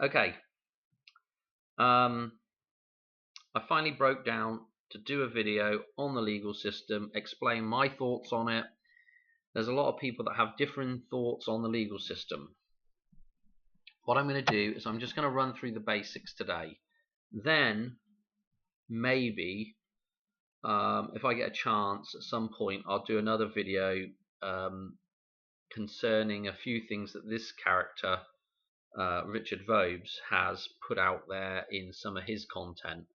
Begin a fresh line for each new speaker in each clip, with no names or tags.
Okay. I finally broke down to do a video on the legal system, explain my thoughts on it. There's a lot of people that have different thoughts on the legal system. What I'm going to do is I'm just going to run through the basics today. Then maybe if I get a chance at some point, I'll do another video concerning a few things that this character, Richard Vobes, has put out there in some of his content.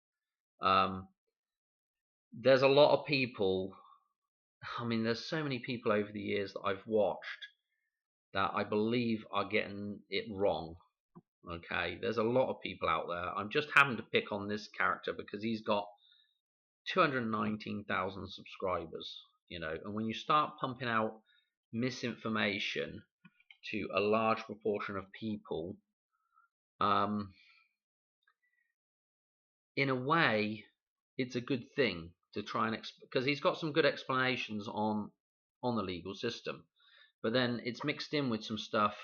There's a lot of people. I mean, there's so many people over the years that I've watched that I believe are getting it wrong. Okay, there's a lot of people out there. I'm just having to pick on this character because he's got 219,000 subscribers, and when you start pumping out misinformation to a large proportion of people, in a way, it's a good thing to try and because he's got some good explanations on the legal system, but then it's mixed in with some stuff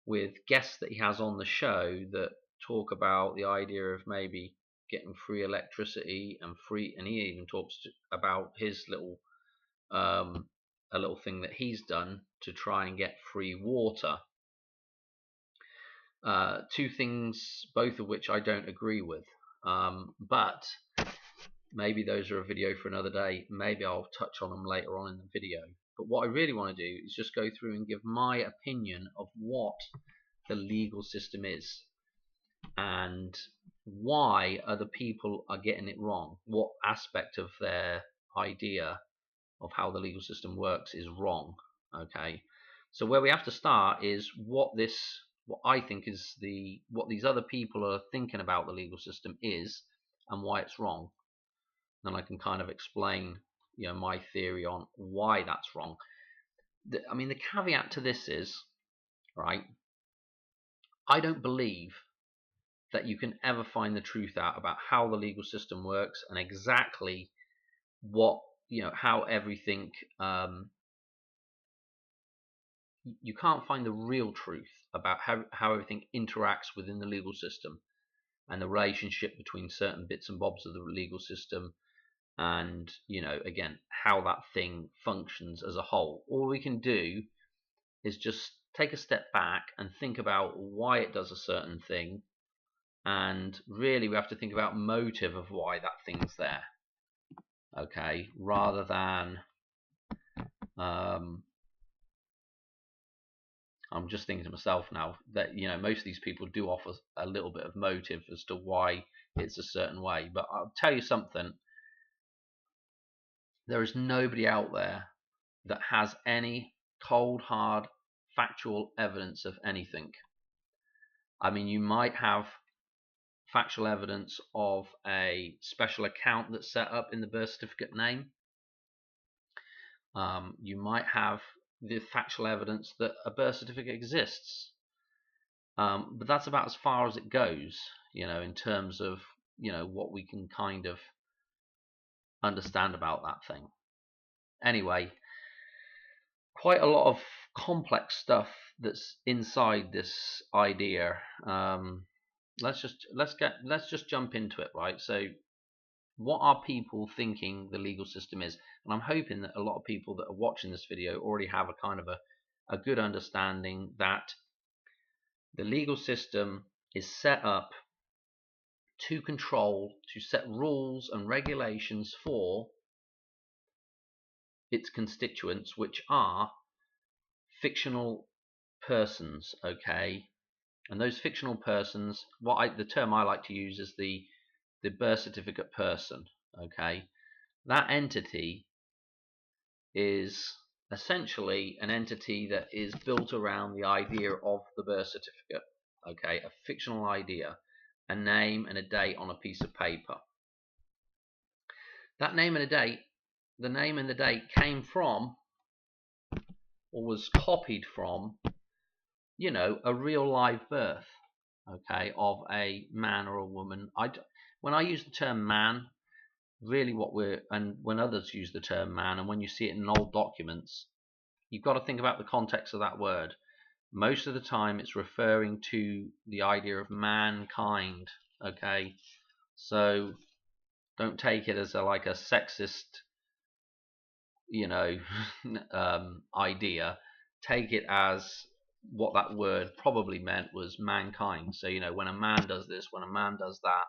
with guests that he has on the show that talk about the idea of maybe getting free electricity and he even talks about his little a little thing that he's done to try and get free water. Two things, both of which I don't agree with, but maybe those are a video for another day. Maybe I'll touch on them later on in the video. But what I really want to do is just go through and give my opinion of what the legal system is and why other people are getting it wrong. What aspect of their idea of how the legal system works is wrong. Okay, so where we have to start is what I think is what these other people are thinking about the legal system is and why it's wrong. Then I can kind of explain my theory on why that's wrong. I mean, the caveat to this is, right, I don't believe that you can ever find the truth out about how the legal system works and exactly what how everything you can't find the real truth about how everything interacts within the legal system and the relationship between certain bits and bobs of the legal system, and again, how that thing functions as a whole. All we can do is just take a step back and think about why it does a certain thing, and really we have to think about motive of why that thing's there, okay, rather than I'm just thinking to myself now that most of these people do offer a little bit of motive as to why it's a certain way. But I'll tell you something, there is nobody out there that has any cold hard factual evidence of anything. I mean, you might have factual evidence of a special account that's set up in the birth certificate name. You might have the factual evidence that a birth certificate exists, but that's about as far as it goes, in terms of what we can kind of understand about that thing. Anyway, quite a lot of complex stuff that's inside this idea. Let's just jump into it, right? So, what are people thinking the legal system is? And I'm hoping that a lot of people that are watching this video already have a kind of a good understanding that the legal system is set up to set rules and regulations for its constituents, which are fictional persons, okay? And those fictional persons, the term I like to use is the birth certificate person, okay? That entity is essentially an entity that is built around the idea of the birth certificate, okay? A fictional idea, a name and a date on a piece of paper. That name and the name and the date came from, or was copied from, a real live birth, okay, of a man or a woman. When I use the term man, really and when others use the term man, and when you see it in old documents, you've got to think about the context of that word. most of the time it's referring to the idea of mankind. Okay, so don't take it as like a sexist, idea. Take it as what that word probably meant was mankind. So when a man does this, when a man does that,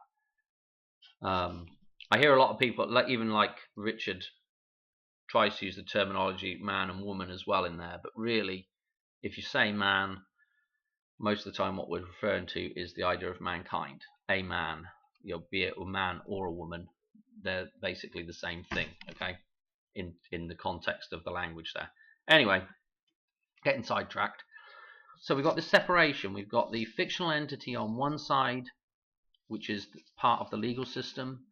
I hear a lot of people, even like Richard, tries to use the terminology man and woman as well in there, but really, if you say man, most of the time what we're referring to is the idea of mankind, a man, be it a man or a woman, they're basically the same thing. Okay, in the context of the language there. Anyway, getting sidetracked. So we've got this separation. We've got the fictional entity on one side, which is part of the legal system,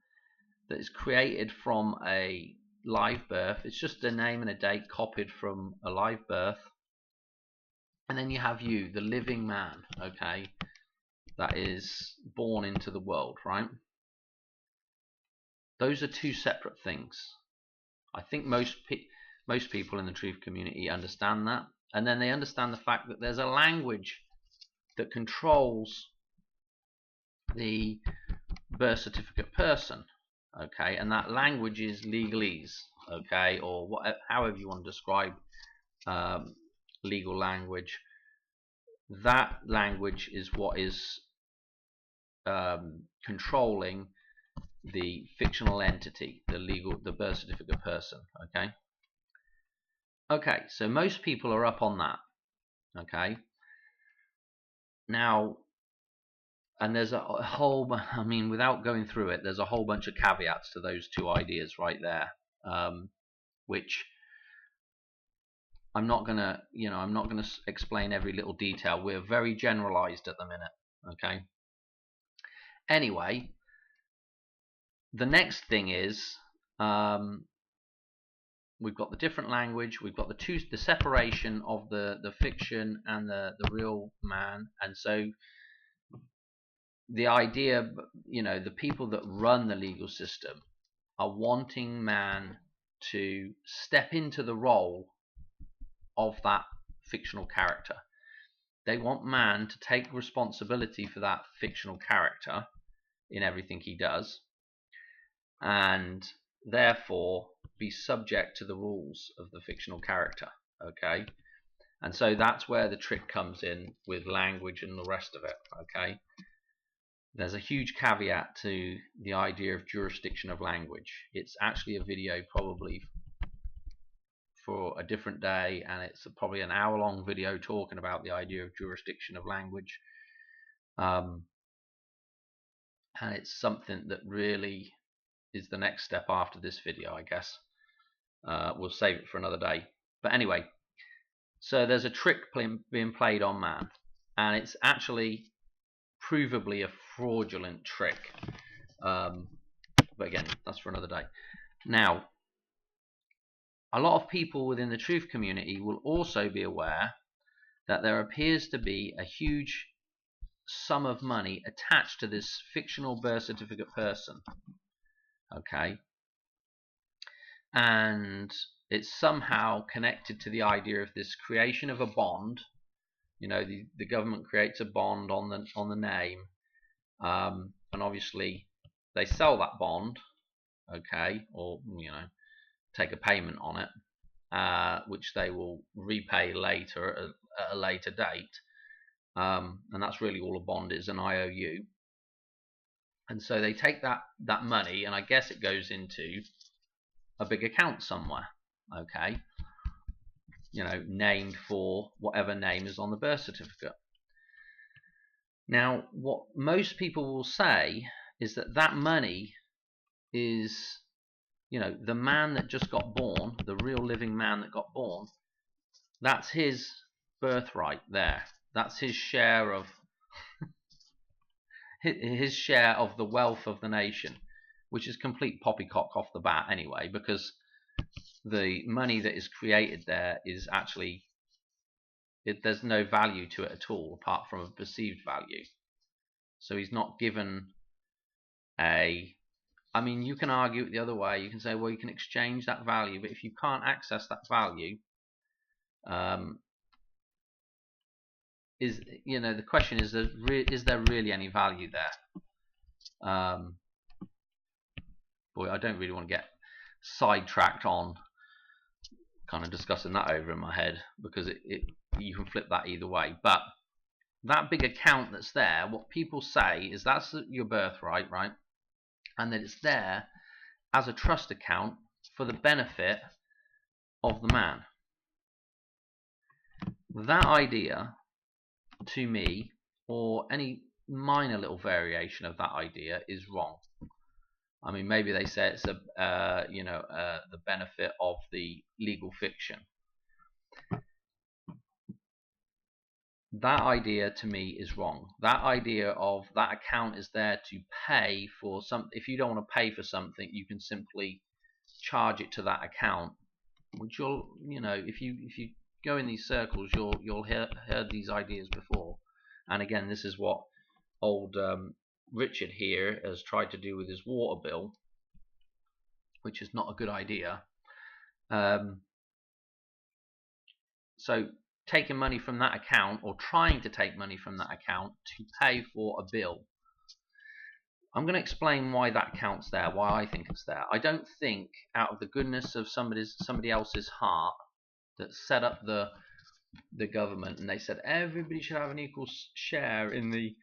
that is created from a live birth. It's just a name and a date copied from a live birth. And then you have you, the living man, okay, that is born into the world, right? Those are two separate things. I think most people in the truth community understand that, and then they understand the fact that there's a language that controls the birth certificate person, okay, and that language is legalese, okay, or however you want to describe legal language. That language is what is controlling the fictional entity, the birth certificate person. Okay, so most people are up on that. Okay, now, and there's a whole, I mean, without going through it, there's a whole bunch of caveats to those two ideas right there, which I'm not gonna explain every little detail. We're very generalized at the minute. Okay. Anyway, the next thing is we've got the different language. We've got the separation of the fiction and the real man, and so the idea, the people that run the legal system are wanting man to step into the role of that fictional character. They want man to take responsibility for that fictional character in everything he does, and therefore be subject to the rules of the fictional character. Okay, and so that's where the trick comes in with language and the rest of it. Okay, there's a huge caveat to the idea of jurisdiction of language. It's actually a video probably for a different day, and it's probably an hour-long video talking about the idea of jurisdiction of language, and it's something that really is the next step after this video, I guess. We'll save it for another day. But anyway, so there's a trick being played on man, and it's actually provably a fraudulent trick. But again, that's for another day. Now, a lot of people within the truth community will also be aware that there appears to be a huge sum of money attached to this fictional birth certificate person. Okay, and it's somehow connected to the idea of this creation of a bond. The government creates a bond on the name, and obviously they sell that bond, okay, or take a payment on it, which they will repay later at a later date, and that's really all a bond is, an IOU. And so they take that money, and I guess it goes into a big account somewhere, okay, named for whatever name is on the birth certificate. Now, what most people will say is that money is, the man that just got born, the real living man that got born, that's his birthright there. That's his share of his share of the wealth of the nation, which is complete poppycock off the bat anyway, because the money that is created there is actually, there's no value to it at all apart from a perceived value. So he's not given I mean, you can argue it the other way. You can say, well, you can exchange that value, but if you can't access that value, is, you know, the question is there really any value there? Boy, I don't really want to get sidetracked on kind of discussing that over in my head, because you can flip that either way. But that big account that's there, what people say is that's your birthright, right? And that it's there as a trust account for the benefit of the man. That idea, to me, or any minor little variation of that idea, is wrong. I mean, maybe they say it's the benefit of the legal fiction. That idea to me is wrong. That idea of that account is there to pay for something. If you don't want to pay for something, you can simply charge it to that account. Which if you go in these circles, you'll heard these ideas before. And again, this is what old Richard here has tried to do with his water bill, which is not a good idea. So taking money from that account, or trying to take money from that account to pay for a bill. I'm going to explain why that account's there, why I think it's there. I don't think out of the goodness of somebody else's heart that set up the government, and they said everybody should have an equal share in the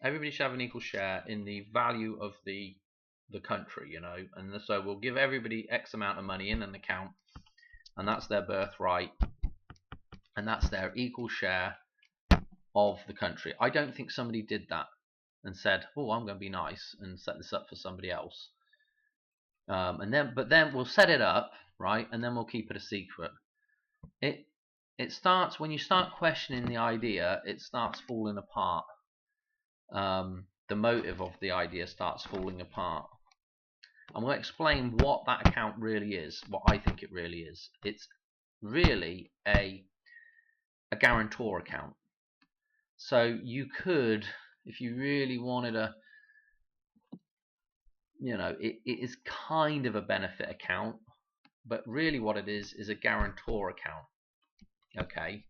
everybody should have an equal share in the value of the country, you know, and so we'll give everybody X amount of money in an account, and that's their birthright, and that's their equal share of the country. I don't think somebody did that and said, oh, I'm going to be nice and set this up for somebody else. But then we'll set it up, right, and then we'll keep it a secret. It starts, when you start questioning the idea, it starts falling apart. The motive of the idea starts falling apart. I'm going to explain what that account really is, what I think it really is. It's really a guarantor account. So you could, if you really wanted it is kind of a benefit account, but really what it is a guarantor account. Okay,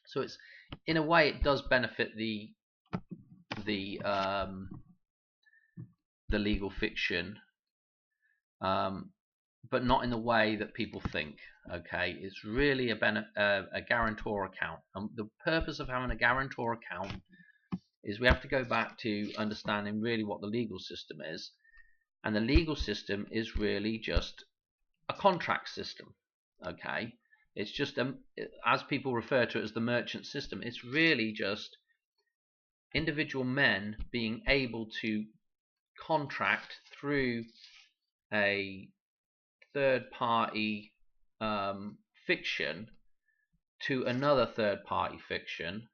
so it's, in a way, it does benefit the legal fiction, but not in the way that people think. Okay, it's really a guarantor account, and the purpose of having a guarantor account is we have to go back to understanding really what the legal system is, and the legal system is really just a contract system. Okay, it's just as people refer to it as the merchant system. It's really just individual men being able to contract through a third party fiction to another third party fiction,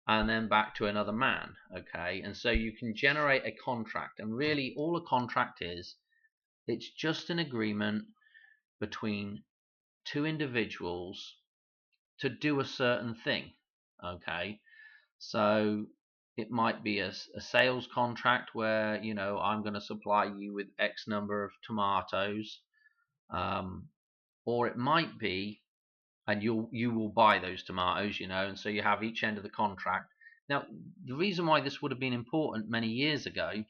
and then back to another man. Okay, and so you can generate a contract, and really all a contract is, it's just an agreement between two individuals to do a certain thing. Okay, so it might be a sales contract where, you know, I'm going to supply you with X number of tomatoes, or it might be, and you will buy those tomatoes, you know, and so you have each end of the contract. Now, the reason why this would have been important many years ago,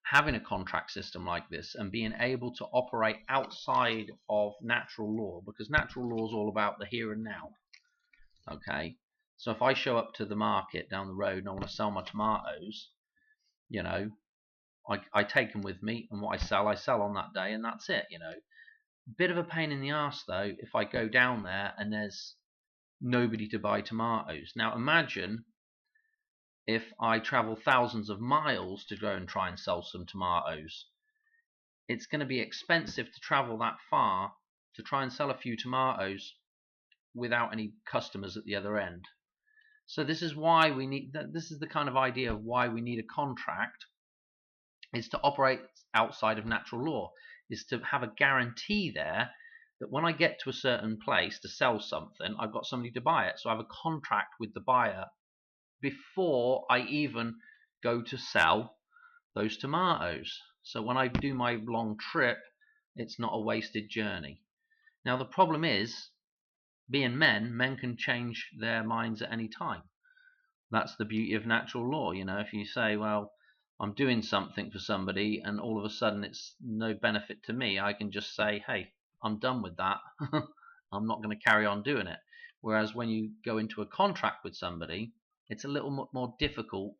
having a contract system like this and being able to operate outside of natural law, because natural law is all about the here and now. Okay, so if I show up to the market down the road and I want to sell my tomatoes, you know, I take them with me, and what I sell on that day, and that's it, you know. Bit of a pain in the arse though if I go down there and there's nobody to buy tomatoes. Now imagine if I travel thousands of miles to go and try and sell some tomatoes. It's going to be expensive to travel that far to try and sell a few tomatoes without any customers at the other end. So this is why we need, this is the kind of idea of why we need a contract, is to operate outside of natural law, is to have a guarantee there that when I get to a certain place to sell something, I've got somebody to buy it. So I have a contract with the buyer before I even go to sell those tomatoes. So when I do my long trip It's not a wasted journey. Now the problem is, being men can change their minds at any time. That's the beauty of natural law. If you say, well, I'm doing something for somebody and all of a sudden it's no benefit to me, I can just say, hey, I'm done with that. I'm not going to carry on doing it. Whereas when you go into a contract with somebody, it's a little more difficult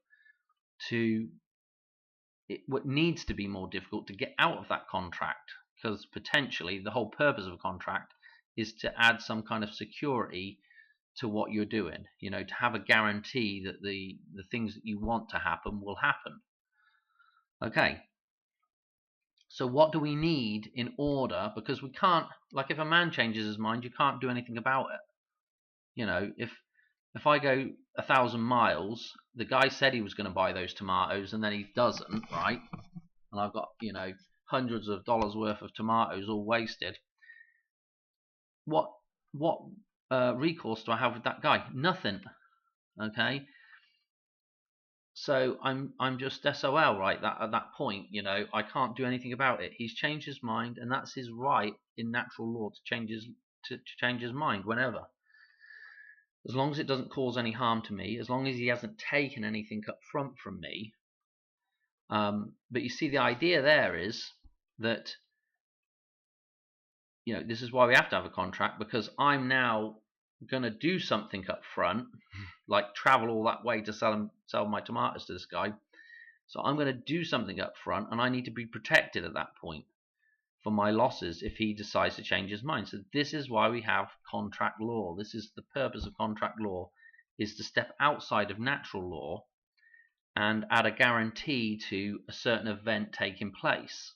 what needs to be more difficult to get out of that contract, because potentially the whole purpose of a contract is to add some kind of security to what you're doing, to have a guarantee that the things that you want to happen will happen. Okay, so what do we need in order, because we can't, like if a man changes his mind, you can't do anything about it. If I go 1,000 miles, the guy said he was going to buy those tomatoes and then he doesn't, right? And I've got, hundreds of dollars worth of tomatoes all wasted. What recourse do I have with that guy? Nothing. Okay. So I'm just SOL, right? At that point, I can't do anything about it. He's changed his mind, and that's his right in natural law to change his mind whenever. As long as it doesn't cause any harm to me, as long as he hasn't taken anything up front from me. But you see, the idea there is that this is why we have to have a contract, because I'm now going to do something up front, like travel all that way to sell my tomatoes to this guy. So I'm going to do something up front, and I need to be protected at that point for my losses if he decides to change his mind. So this is why we have contract law. This is the purpose of contract law, is to step outside of natural law and add a guarantee to a certain event taking place.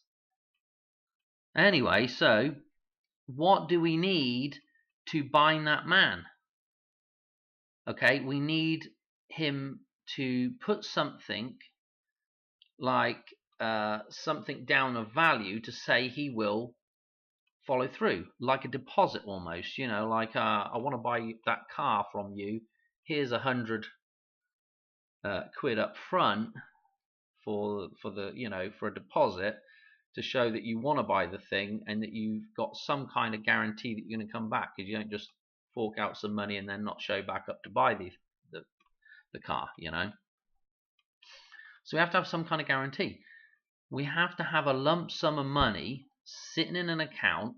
Anyway, so what do we need to bind that man? Okay, we need him to put something like something down of value to say he will follow through, like a deposit almost. Like I want to buy that car from you. Here's 100 quid up front for a deposit, to show that you want to buy the thing and that you've got some kind of guarantee that you're going to come back, because you don't just fork out some money and then not show back up to buy the car. So we have to have some kind of guarantee. We have to have a lump sum of money sitting in an account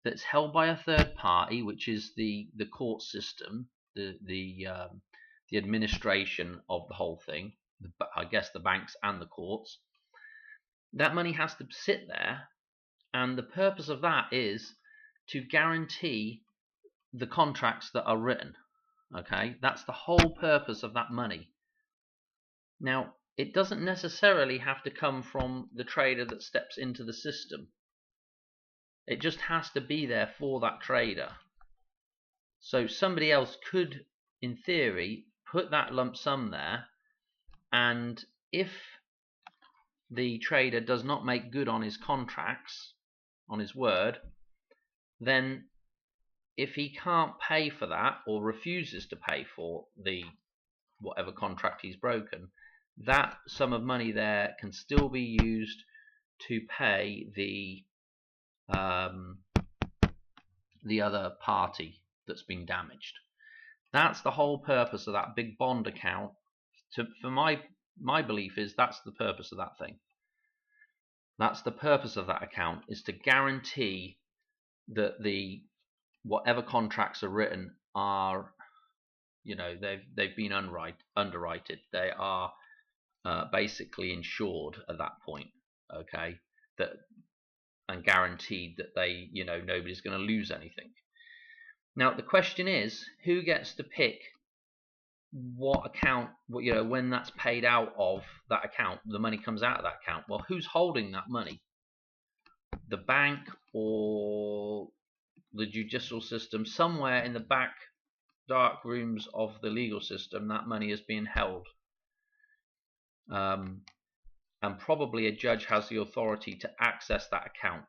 that's held by a third party, which is the court system, the administration of the whole thing. I guess the banks and the courts. That money has to sit there, and the purpose of that is to guarantee the contracts that are written. Okay, that's the whole purpose of that money. Now, it doesn't necessarily have to come from the trader that steps into the system. It just has to be there for that trader. So somebody else could, in theory, put that lump sum there, and if the trader does not make good on his contracts, on his word, then if he can't pay for that or refuses to pay for the whatever contract he's broken, that sum of money there can still be used to pay the other party that's been damaged. That's the whole purpose of that big bond account. For my belief is that's the purpose of that thing. That's the purpose of that account, is to guarantee that the whatever contracts are written are, they've been underwritten. They are basically insured at that point. Okay, and guaranteed that they, nobody's going to lose anything. Now the question is, who gets to pick what account, when that's paid out of that account, the money comes out of that account? Well, who's holding that money? The bank or the judicial system? Somewhere in the back dark rooms of the legal system, that money is being held. And probably a judge has the authority to access that account.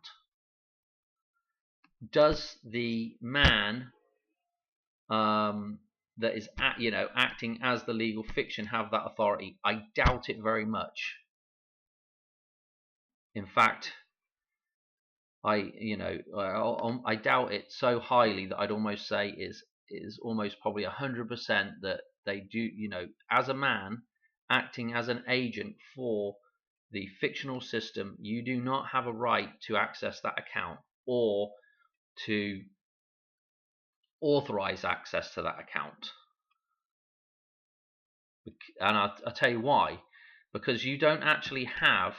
Does the man that is acting as the legal fiction have that authority? I doubt it very much. In fact, I doubt it so highly that I'd almost say is almost probably 100% that they do. As a man acting as an agent for the fictional system, you do not have a right to access that account or to authorize access to that account. And I'll tell you why. Because you don't actually have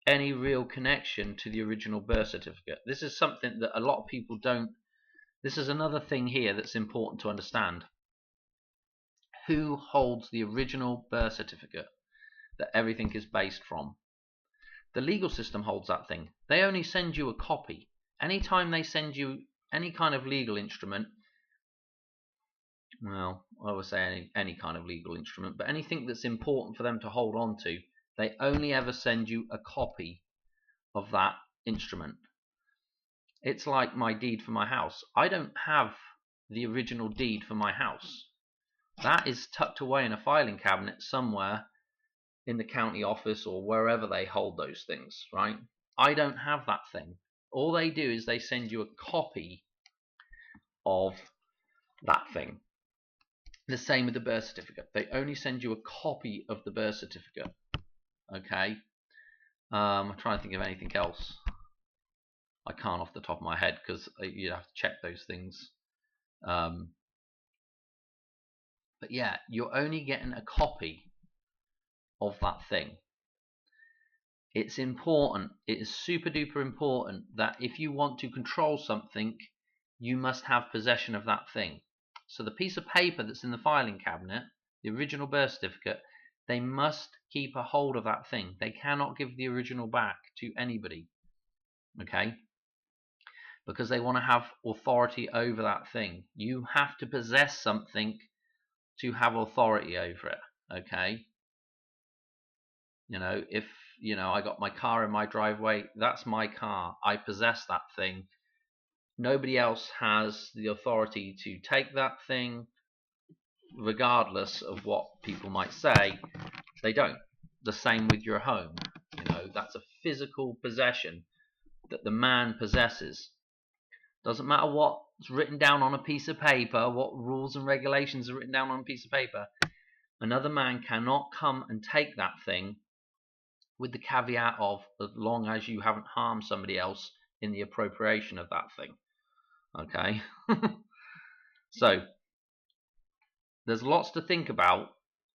any real connection to the original birth certificate. This is something that a lot of people don't. This is another thing here that's important to understand. Who holds the original birth certificate that everything is based from? The legal system holds that thing. They only send you a copy. Anytime they send you any kind of legal instrument, well, I would say any kind of legal instrument, but anything that's important for them to hold on to, they only ever send you a copy of that instrument. It's like my deed for my house. I don't have the original deed for my house. That is tucked away in a filing cabinet somewhere in the county office or wherever they hold those things, right? I don't have that thing. All they do is they send you a copy of that thing. The same with the birth certificate. They only send you a copy of the birth certificate. Okay. I'm trying to think of anything else. I can't off the top of my head because you have to check those things. But yeah, you're only getting a copy of that thing. It's important. It is super duper important that if you want to control something, you must have possession of that thing. So the piece of paper that's in the filing cabinet, the original birth certificate, they must keep a hold of that thing. They cannot give the original back to anybody. Okay? Because they want to have authority over that thing. You have to possess something to have authority over it. Okay? If I got my car in my driveway, that's my car. I possess that thing. Nobody else has the authority to take that thing, regardless of what people might say. They don't. The same with your home. That's a physical possession that the man possesses. Doesn't matter what's written down on a piece of paper, what rules and regulations are written down on a piece of paper. Another man cannot come and take that thing, with the caveat of as long as you haven't harmed somebody else in the appropriation of that thing. Okay? So there's lots to think about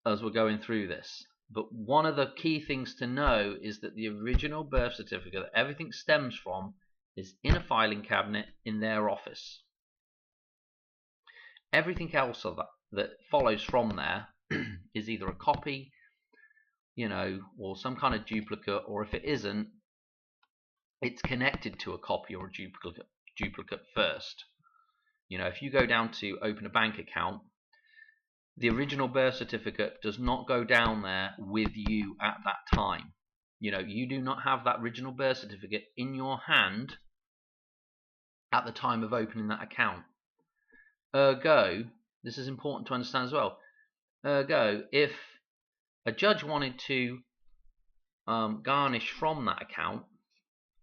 as we're going through this, but one of the key things to know is that the original birth certificate that everything stems from is in a filing cabinet in their office. Everything else of that follows from there is either a copy, or some kind of duplicate, or if it isn't, it's connected to a copy or a duplicate first. If you go down to open a bank account, the original birth certificate does not go down there with you at that time. You do not have that original birth certificate in your hand at the time of opening that account. Ergo, this is important to understand as well. Ergo, if a judge wanted to garnish from that account,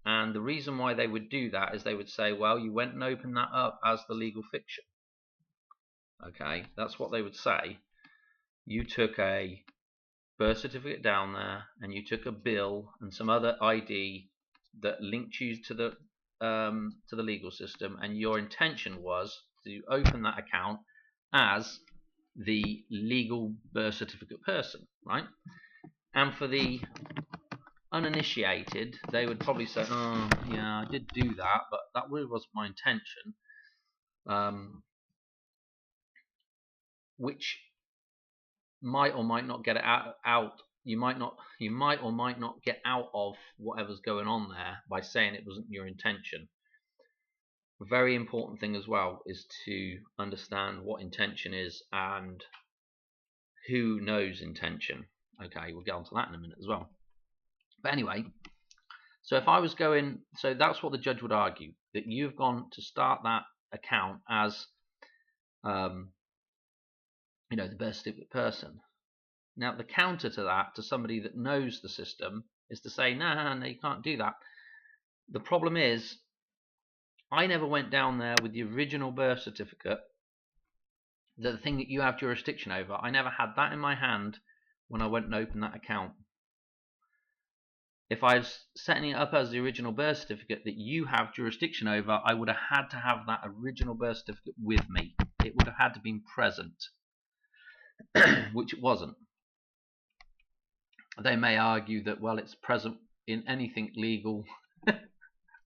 and the reason why they would do that is they would say, well, you went and opened that up as the legal fiction. Okay, that's what they would say. You took a birth certificate down there, and you took a bill and some other ID that linked you to the legal system, and your intention was to open that account as the legal birth certificate person, right? And for the uninitiated, they would probably say, oh yeah, I did do that, but that really wasn't my intention. Which might or might not get it out. You might or might not get out of whatever's going on there by saying it wasn't your intention. A very important thing as well is to understand what intention is and who knows intention. Okay, we'll get onto that in a minute as well. But anyway, so if I was going, so that's what the judge would argue, that you've gone to start that account as the birth certificate person. Now the counter to that, to somebody that knows the system, is to say, no, you can't do that. The problem is I never went down there with the original birth certificate, the thing that you have jurisdiction over. I never had that in my hand when I went and opened that account. If I was setting it up as the original birth certificate that you have jurisdiction over, I would have had to have that original birth certificate with me. It would have had to be present, which it wasn't. They may argue that, well, it's present in anything legal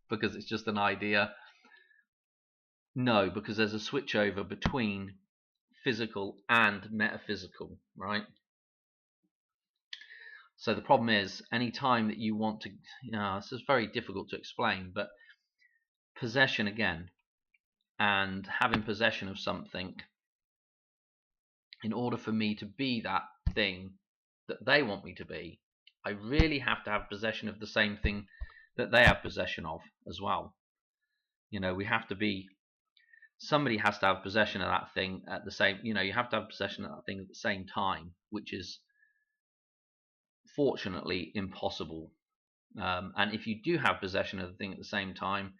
because it's just an idea. No, because there's a switchover between physical and metaphysical, right? So the problem is, any time that you want to, this is very difficult to explain, but possession again, and having possession of something, in order for me to be that thing that they want me to be, I really have to have possession of the same thing that they have possession of as well. We have to be, somebody has to have possession of that thing at the same, you have to have possession of that thing at the same time, which is fortunately impossible. And if you do have possession of the thing at the same time,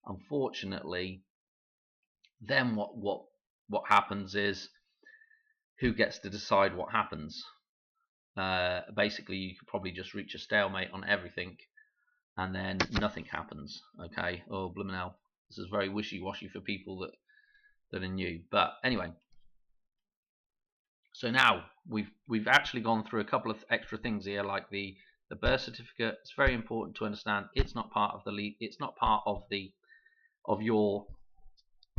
unfortunately, then what happens is, who gets to decide what happens? Basically, you could probably just reach a stalemate on everything, and then nothing happens. Okay, oh blimey hell, this is very wishy-washy for people that are new. But anyway, so now we've actually gone through a couple of extra things here, like the birth certificate. It's very important to understand it's not part of your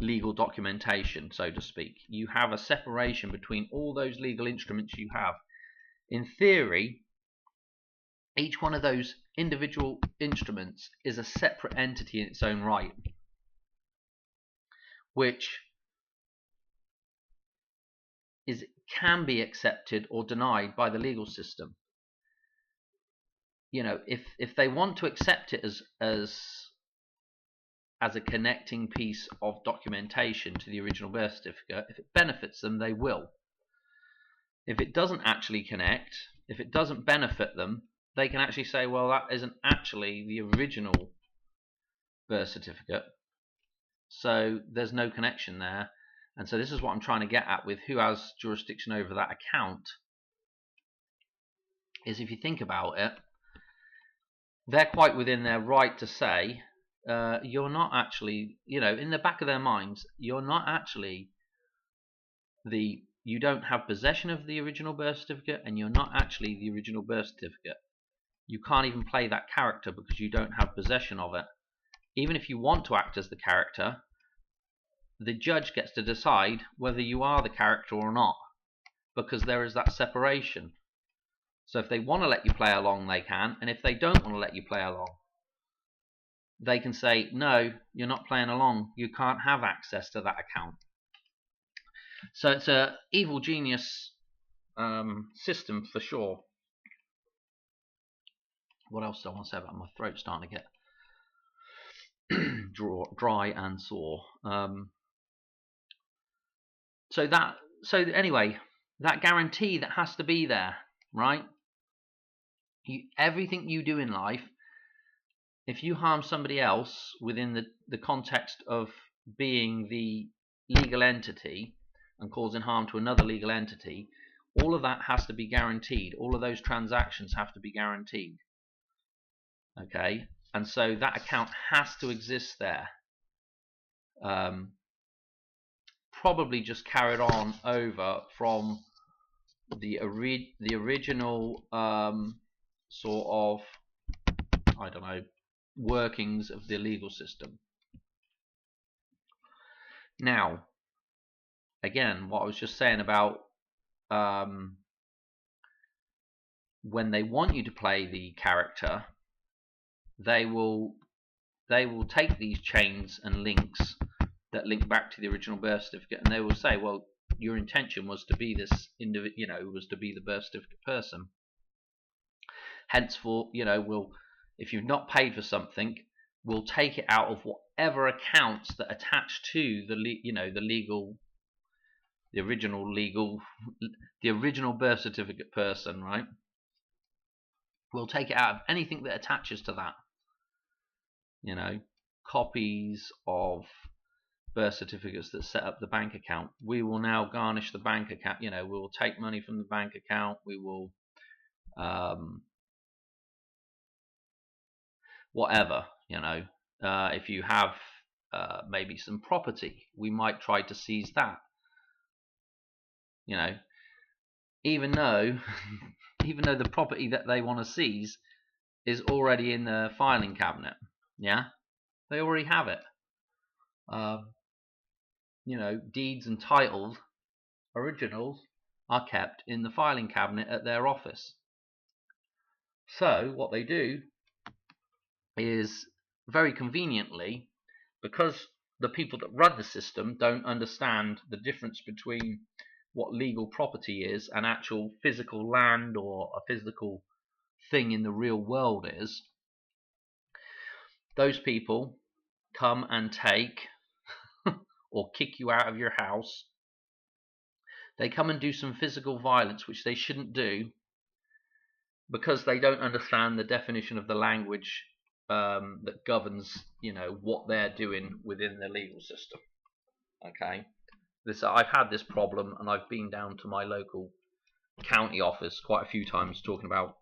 legal documentation, so to speak. You have a separation between all those legal instruments you have. In theory, each one of those individual instruments is a separate entity in its own right, which can be accepted or denied by the legal system. If they want to accept it as a connecting piece of documentation to the original birth certificate, if it benefits them, they will. If it doesn't actually connect, if it doesn't benefit them, they can actually say, well, that isn't actually the original birth certificate, so there's no connection there. And so this is what I'm trying to get at with who has jurisdiction over that account, is if you think about it, they're quite within their right to say, you're not actually, in the back of their minds, you're not actually you don't have possession of the original birth certificate, and you're not actually the original birth certificate. You can't even play that character because you don't have possession of it. Even if you want to act as the character, the judge gets to decide whether you are the character or not, because there is that separation. So if they want to let you play along, they can, and if they don't want to let you play along, they can say, no, you're not playing along, you can't have access to that account. So it's a evil genius system for sure. What else do I want to say about it? My throat's starting to get dry and sore. So anyway, that guarantee that has to be there, right? Everything you do in life, if you harm somebody else within the context of being the legal entity and causing harm to another legal entity, all of that has to be guaranteed. All of those transactions have to be guaranteed. Okay, and so that account has to exist there. Probably just carried on over from the original sort of, I don't know, workings of the legal system. Now, again, what I was just saying about when they want you to play the character, they will take these chains and links that link back to the original birth certificate, and they will say, well, your intention was to be this was to be the birth certificate person. Henceforth, if you've not paid for something, we'll take it out of whatever accounts that attach to the original birth certificate person, right? We'll take it out of anything that attaches to that. copies of birth certificates that set up the bank account. We will now garnish the bank account. We will take money from the bank account. We will whatever. If you have maybe some property, we might try to seize that. Even though the property that they want to seize is already in the filing cabinet. They already have it. Deeds and titles, originals, are kept in the filing cabinet at their office. So what they do is, very conveniently, because the people that run the system don't understand the difference between what legal property is and actual physical land or a physical thing in the real world is, those people come and take or kick you out of your house. They come and do some physical violence which they shouldn't do, because they don't understand the definition of the language that governs, what they're doing within the legal system. Okay, I've had this problem, and I've been down to my local county office quite a few times talking about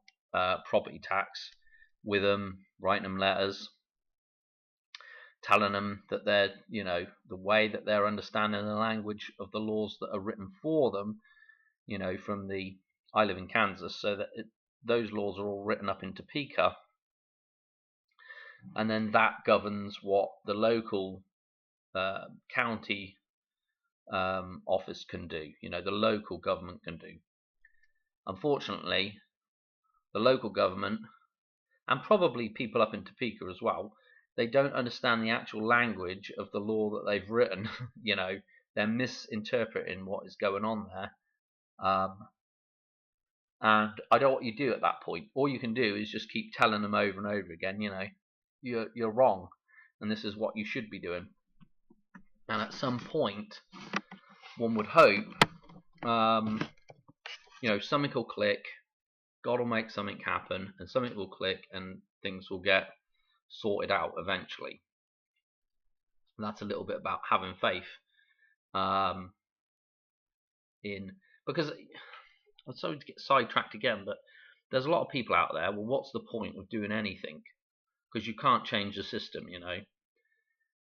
property tax with them, writing them letters, telling them that they're, the way that they're understanding the language of the laws that are written for them, I live in Kansas, so that those laws are all written up in Topeka, and then that governs what the local county office can do, the local government can do. Unfortunately, the local government, and probably people up in Topeka as well, they don't understand the actual language of the law that they've written. They're misinterpreting what is going on there. And I don't know what you do at that point. All you can do is just keep telling them over and over again, you're wrong, and this is what you should be doing. And at some point, one would hope, something will click, God will make something happen, and something will click, and things will get sorted out eventually. And that's a little bit about having faith because I'm sorry to get sidetracked again, but there's a lot of people out there, well, what's the point of doing anything? Because you can't change the system,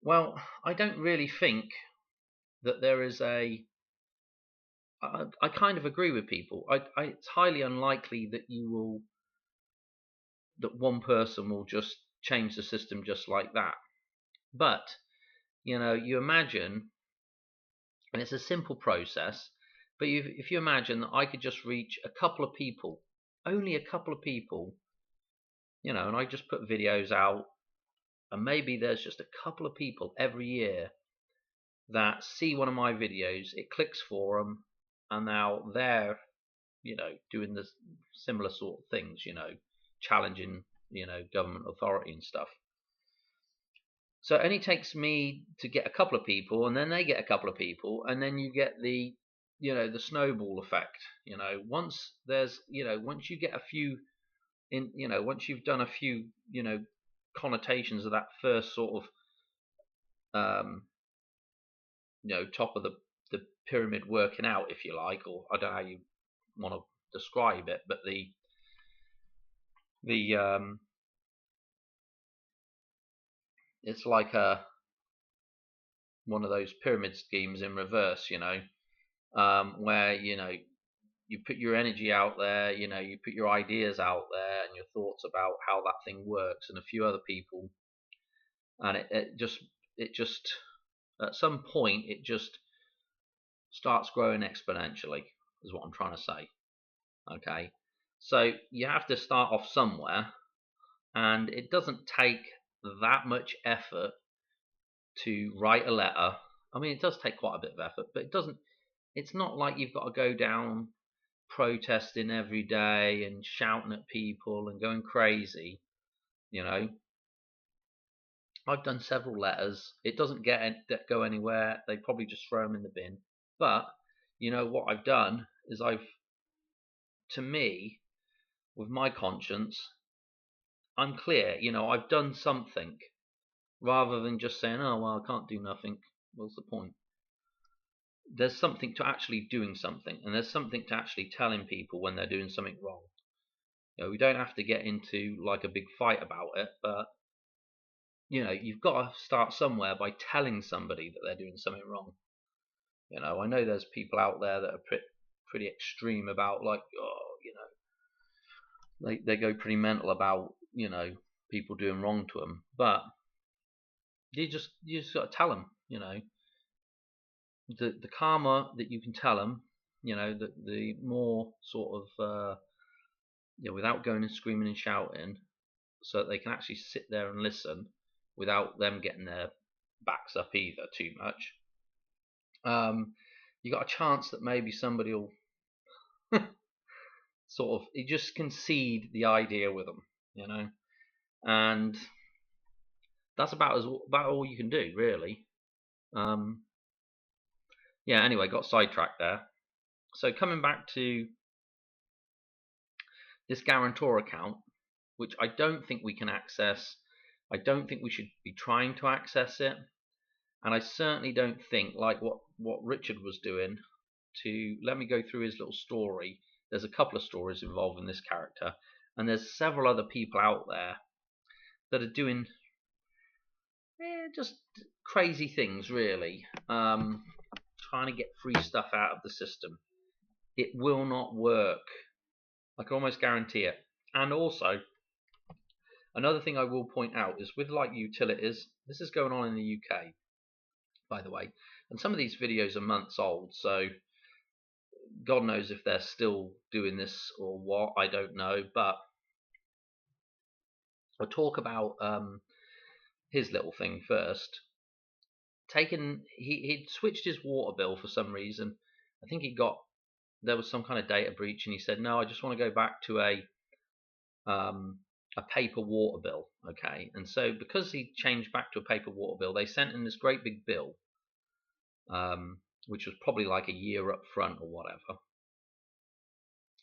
Well, I don't really think that there is I kind of agree with people. It's highly unlikely that one person will just change the system just like that. But, you imagine, and it's a simple process, but if you imagine that I could just reach a couple of people, only a couple of people, and I just put videos out, and maybe there's just a couple of people every year that see one of my videos, it clicks for them, and now they're, doing the similar sort of things, challenging, government authority and stuff. So it only takes me to get a couple of people, and then they get a couple of people, and then you get the snowball effect. Once there's, once you get a few in, once you've done a few, connotations of that first sort of, top of the pyramid working out, if you like, or I don't know how you want to describe it, but it's like one of those pyramid schemes in reverse, where you put your energy out there, you put your ideas out there and your thoughts about how that thing works, and a few other people, and it just at some point it just starts growing exponentially, is what I'm trying to say. Okay, so you have to start off somewhere, and it doesn't take that much effort to write a letter. I mean, it does take quite a bit of effort, but it's not like you've got to go down protesting every day and shouting at people and going crazy. I've done several letters. It doesn't go anywhere. They probably just throw them in the bin. But what I've done is to me, with my conscience, I'm clear. I've done something. rather than just saying, oh well, I can't do nothing. What's the point? There's something to actually doing something, and there's something to actually telling people when they're doing something wrong. We don't have to get into like a big fight about it, but you've got to start somewhere by telling somebody that they're doing something wrong. I know there's people out there that are pretty extreme about, like, they go pretty mental about people doing wrong to them, but you just got to tell them, the calmer that you can tell them, the more sort of without going and screaming and shouting, so that they can actually sit there and listen without them getting their backs up either too much. You got a chance that maybe somebody will sort of, you just concede the idea with them, and that's about all you can do, really. Yeah, anyway, got sidetracked there. So coming back to this guarantor account, which I don't think we can access. I don't think we should be trying to access it, and I certainly don't think, like what Richard was doing, to let me go through his little story. There's a couple of stories involving this character, and there's several other people out there that are doing just crazy things, really, trying to get free stuff out of the system. It will not work. I can almost guarantee it. And also, another thing I will point out is with like utilities, this is going on in the UK, by the way, and some of these videos are months old, so God knows if they're still doing this or what, I don't know, but I'll talk about his little thing first. He'd switched his water bill for some reason. I think there was some kind of data breach, and he said, no, I just want to go back to a paper water bill. Okay, and so because he changed back to a paper water bill, they sent him this great big bill, which was probably like a year up front or whatever.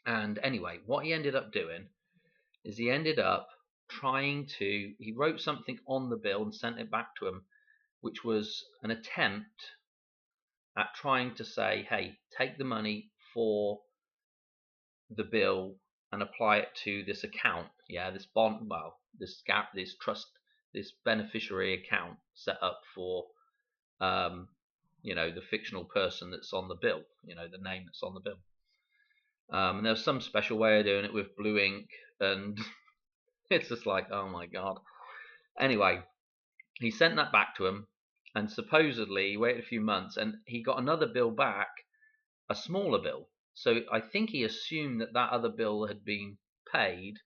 And anyway, what he ended up doing is he ended up he wrote something on the bill and sent it back to him, which was an attempt at trying to say, hey, take the money for the bill and apply it to this account, this bond, well, this trust, this beneficiary account set up for the fictional person that's on the bill, the name that's on the bill. And there's some special way of doing it with blue ink, and it's just like, oh my god. Anyway, he sent that back to him, and supposedly he waited a few months, and he got another bill back, a smaller bill. So I think he assumed that other bill had been paid,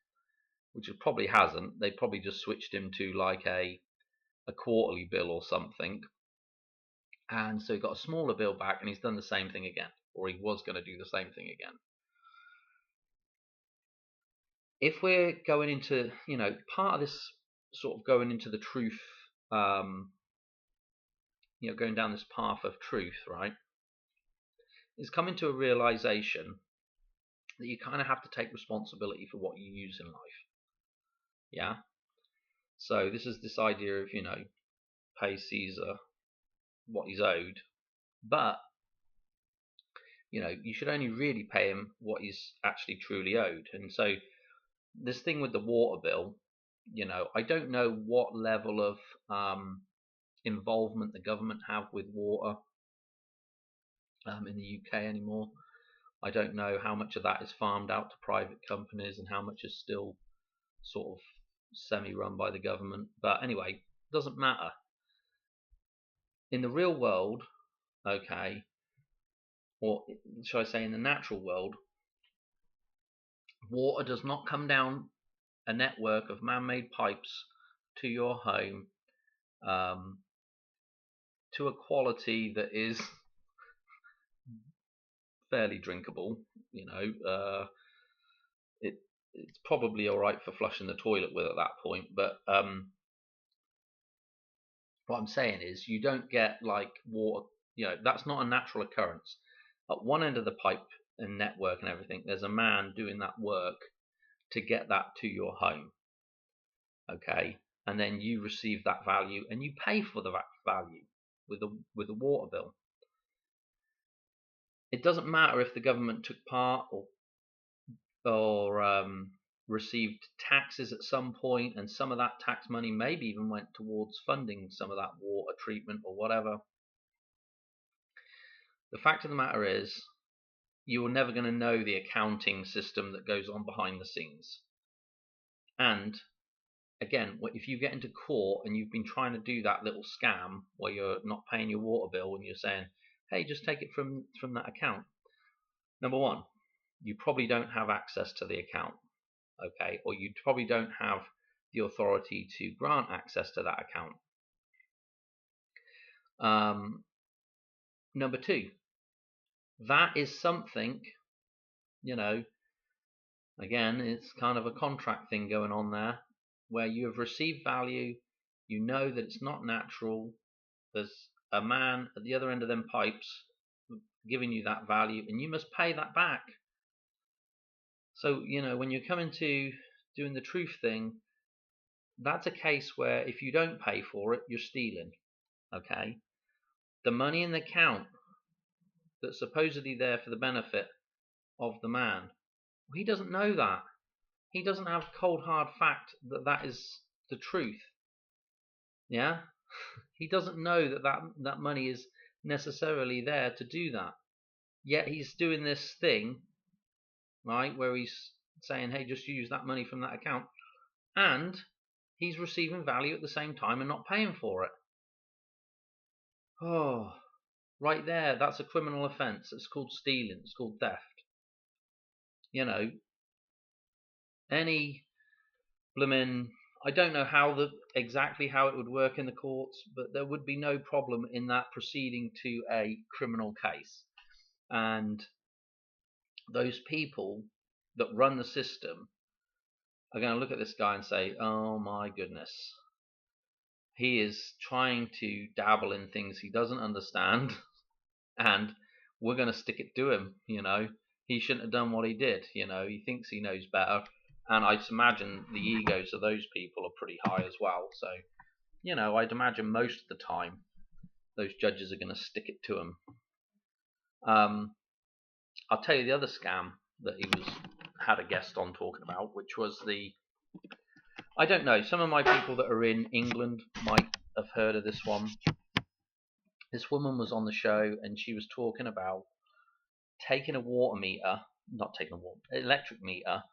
which it probably hasn't. They probably just switched him to like a quarterly bill or something. And so he got a smaller bill back, and he's done the same thing again, or he was going to do the same thing again. If we're going into, part of this sort of going into the truth, going down this path of truth, right, is coming to a realization that you kind of have to take responsibility for what you use in life. Yeah. So this is this idea of, pay Caesar what he's owed, but you should only really pay him what he's actually truly owed. And so this thing with the water bill, I don't know what level of involvement the government have with water in the UK anymore. I don't know how much of that is farmed out to private companies and how much is still sort of semi-run by the government. But anyway, it doesn't matter. In the real world, okay, or shall I say in the natural world, water does not come down a network of man-made pipes to your home to a quality that is fairly drinkable. It's probably all right for flushing the toilet with at that point, but what I'm saying is you don't get like water, that's not a natural occurrence. At one end of the pipe and network and everything, there's a man doing that work to get that to your home. Okay, and then you receive that value and you pay for the value with a water bill. It doesn't matter if the government took part or received taxes at some point, and some of that tax money maybe even went towards funding some of that water treatment or whatever. The fact of the matter is, you're never going to know the accounting system that goes on behind the scenes. And again, if you get into court and you've been trying to do that little scam where you're not paying your water bill and you're saying, hey, just take it from that account. Number one, you probably don't have access to the account, okay? Or you probably don't have the authority to grant access to that account. Number two, that is something, again, it's kind of a contract thing going on there, where you have received value, you know that it's not natural, there's a man at the other end of them pipes giving you that value, and you must pay that back. So, when you're coming to doing the truth thing, that's a case where if you don't pay for it, you're stealing, okay? The money in the account that's supposedly there for the benefit of the man, he doesn't know that. He doesn't have cold hard fact that is the truth. Yeah? He doesn't know that money is necessarily there to do that. Yet he's doing this thing, right, where he's saying, hey, just use that money from that account, and he's receiving value at the same time and not paying for it. Oh, right there, that's a criminal offence. It's called stealing. It's called theft. Any blooming, I don't know exactly how it would work in the courts, but there would be no problem in that proceeding to a criminal case. And those people that run the system are going to look at this guy and say, oh my goodness, he is trying to dabble in things he doesn't understand, and we're going to stick it to him. He shouldn't have done what he did. He thinks he knows better. And I'd imagine the egos of those people are pretty high as well. So, I'd imagine most of the time those judges are going to stick it to him. I'll tell you the other scam that he had a guest on talking about, which was I don't know, some of my people that are in England might have heard of this one. This woman was on the show and she was talking about taking a electric meter.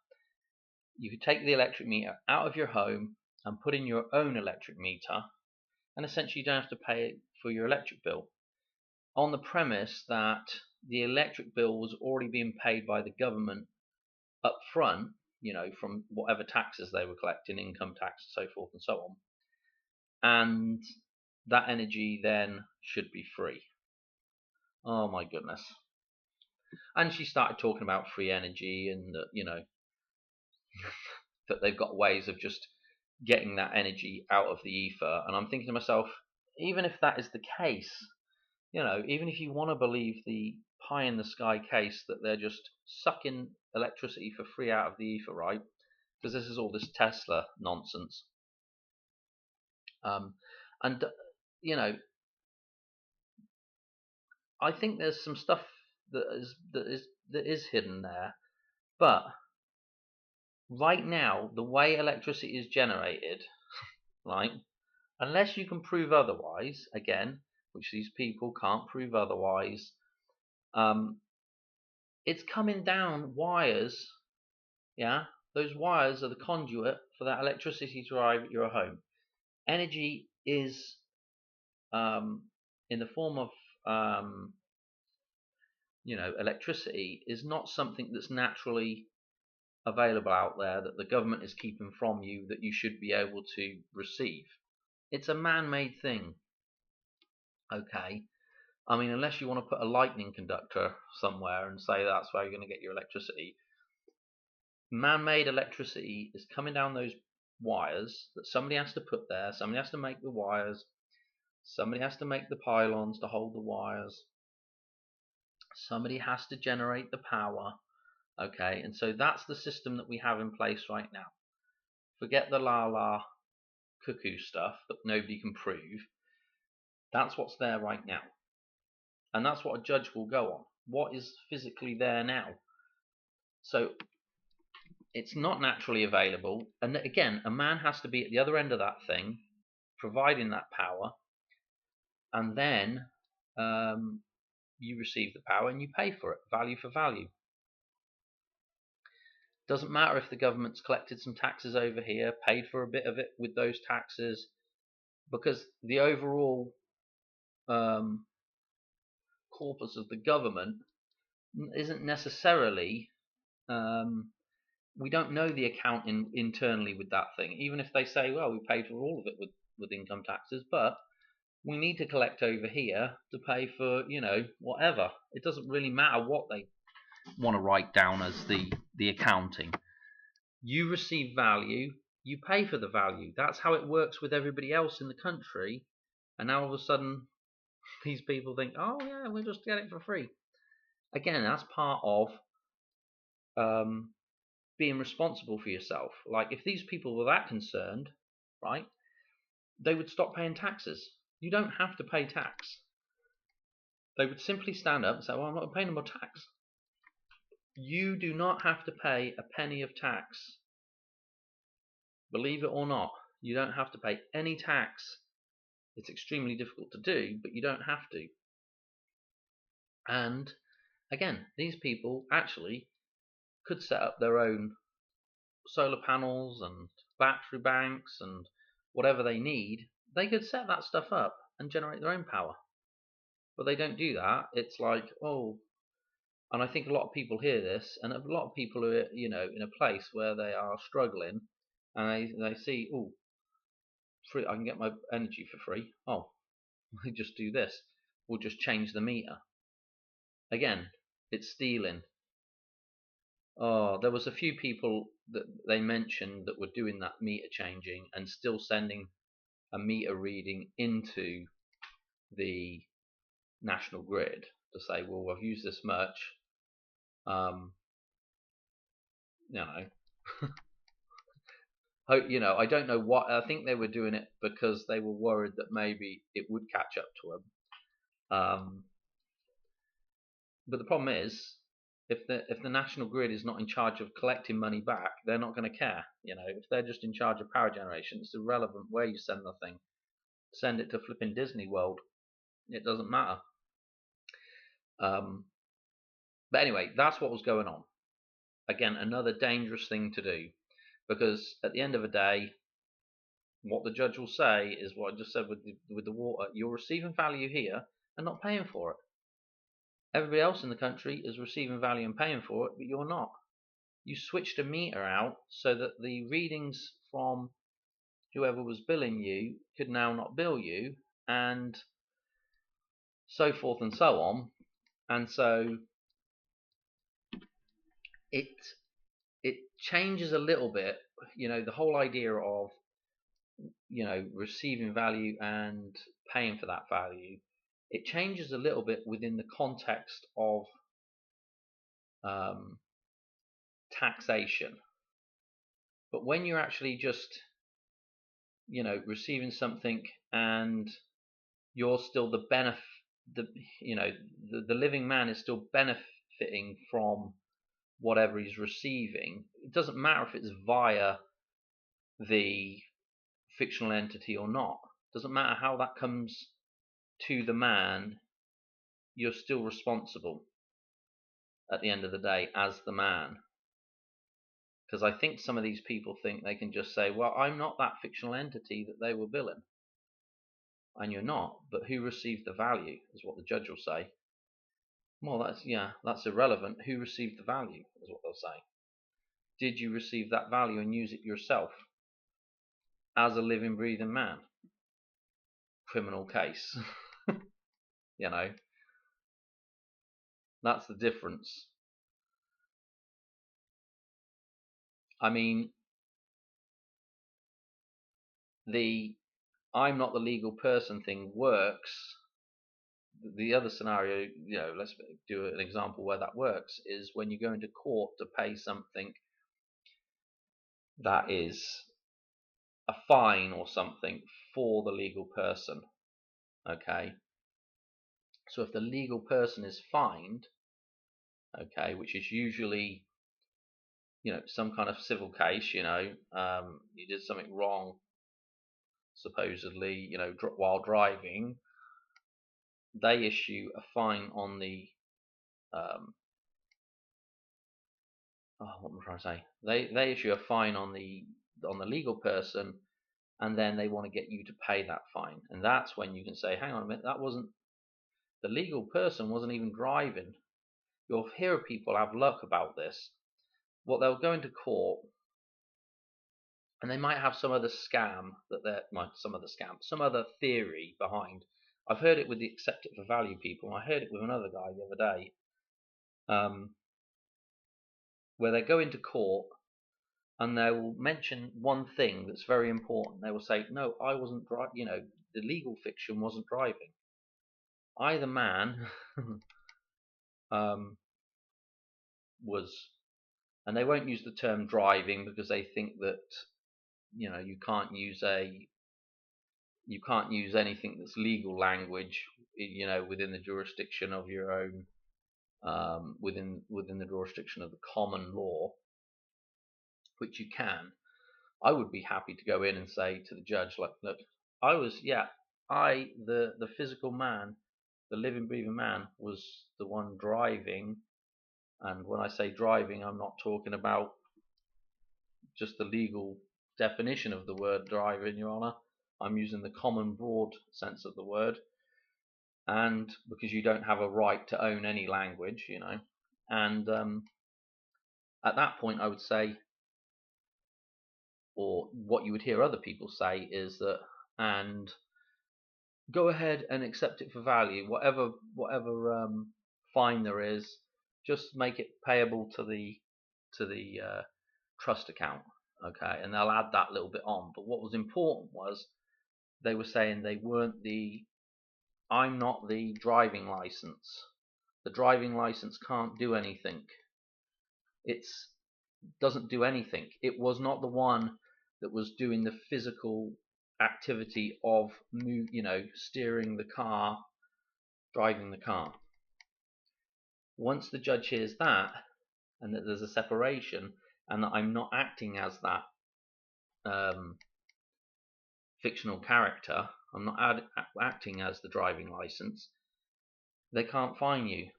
You could take the electric meter out of your home and put in your own electric meter, and essentially you don't have to pay for your electric bill, on the premise that the electric bill was already being paid by the government up front, from whatever taxes they were collecting, income tax, so forth and so on, and that energy then should be free. Oh my goodness. And she started talking about free energy and that they've got ways of just getting that energy out of the ether. And I'm thinking to myself, even if that is the case, even if you want to believe the pie in the sky case that they're just sucking electricity for free out of the ether, right? Because this is all this Tesla nonsense. I think there's some stuff that is hidden there, but right now, the way electricity is generated, right, unless you can prove otherwise, again, which these people can't prove otherwise, it's coming down wires, yeah? Those wires are the conduit for that electricity to arrive at your home. Energy is, in the form of, electricity, is not something that's naturally available out there that the government is keeping from you that you should be able to receive. It's a man-made thing. Okay, I mean, unless you want to put a lightning conductor somewhere and say that's where you're going to get your electricity, man-made electricity is coming down those wires that somebody has to put there. Somebody has to make the wires. Somebody has to make the pylons to hold the wires. Somebody has to generate the power. Okay, and so that's the system that we have in place right now. Forget the la-la cuckoo stuff that nobody can prove. That's what's there right now. And that's what a judge will go on. What is physically there now? So it's not naturally available. And again, a man has to be at the other end of that thing, providing that power. And then you receive the power and you pay for it, value for value. Doesn't matter if the government's collected some taxes over here, paid for a bit of it with those taxes, because the overall corpus of the government isn't necessarily, we don't know the account internally with that thing, even if they say, well, we paid for all of it with income taxes, but we need to collect over here to pay for, whatever. It doesn't really matter what they want to write down as the accounting. You receive value, you pay for the value. That's how it works with everybody else in the country. And now all of a sudden, these people think, oh yeah, we'll just get it for free. Again, that's part of being responsible for yourself. Like, if these people were that concerned, right, they would stop paying taxes. You don't have to pay tax. They would simply stand up and say, well, I'm not paying more tax. You do not have to pay a penny of tax. Believe it or not, you don't have to pay any tax. It's extremely difficult to do, but you don't have to. And again, these people actually could set up their own solar panels and battery banks and whatever they need. They could set that stuff up and generate their own power. But they don't do that. It's like, oh, and I think a lot of people hear this, and a lot of people are, in a place where they are struggling, and they see, oh, free, I can get my energy for free. Oh, we just do this. We'll just change the meter. Again, it's stealing. Oh, there was a few people that they mentioned that were doing that meter changing and still sending a meter reading into the national grid to say, well, I've used this much. I don't know what. I think they were doing it because they were worried that maybe it would catch up to them. But the problem is, if the national grid is not in charge of collecting money back, they're not going to care. If they're just in charge of power generation, it's irrelevant where you send the thing. Send it to flipping Disney World. It doesn't matter. But anyway, that's what was going on. Again, another dangerous thing to do, because at the end of the day, what the judge will say is what I just said with the water. You're receiving value here and not paying for it. Everybody else in the country is receiving value and paying for it, but you're not. You switched a meter out so that the readings from whoever was billing you could now not bill you, and so forth and so on. And so it changes a little bit, the whole idea of receiving value and paying for that value. It changes a little bit within the context of taxation. But when you're actually just receiving something and you're still the living man is still benefiting from whatever he's receiving, it doesn't matter if it's via the fictional entity or not. It doesn't matter how that comes to the man, you're still responsible at the end of the day as the man. Because I think some of these people think they can just say, well, I'm not that fictional entity that they were billing. And you're not, but who received the value is what the judge will say. Well, that's irrelevant. Who received the value is what they'll say. Did you receive that value and use it yourself as a living, breathing man? Criminal case. That's the difference. I mean, the I'm not the legal person thing works. The other scenario, let's do an example where that works, is when you go into court to pay something that is a fine or something for the legal person. Okay, so if the legal person is fined, okay, which is usually, some kind of civil case, you did something wrong, supposedly, while driving, they issue a fine on the, what am I trying to say? They issue a fine on the legal person, and then they want to get you to pay that fine, and that's when you can say, hang on a minute, that wasn't the legal person wasn't even driving. You'll hear people have luck about this. What they'll go into court, and they might have some other scam some other theory behind. I've heard it with the accept it for value people, and I heard it with another guy the other day, where they go into court and they will mention one thing that's very important. They will say, no, I wasn't driving, the legal fiction wasn't driving. Either man was, and they won't use the term driving because they think that, you can't use anything that's legal language, within the jurisdiction of your own, within the jurisdiction of the common law, which you can. I would be happy to go in and say to the judge, like, look, the physical man, the living, breathing man, was the one driving. And when I say driving, I'm not talking about just the legal definition of the word driving, Your Honour. I'm using the common broad sense of the word. And because you don't have a right to own any language, And at that point, I would say, or what you would hear other people say is that, and go ahead and accept it for value, whatever fine there is, just make it payable to the trust account, okay, and they'll add that little bit on. But what was important was they were saying they weren't I'm not the driving license. The driving license can't do anything. It doesn't do anything. It was not the one that was doing the physical activity of steering the car, driving the car. Once the judge hears that, and that there's a separation, and that I'm not acting as that fictional character, I'm not acting as the driving license, they can't fine you,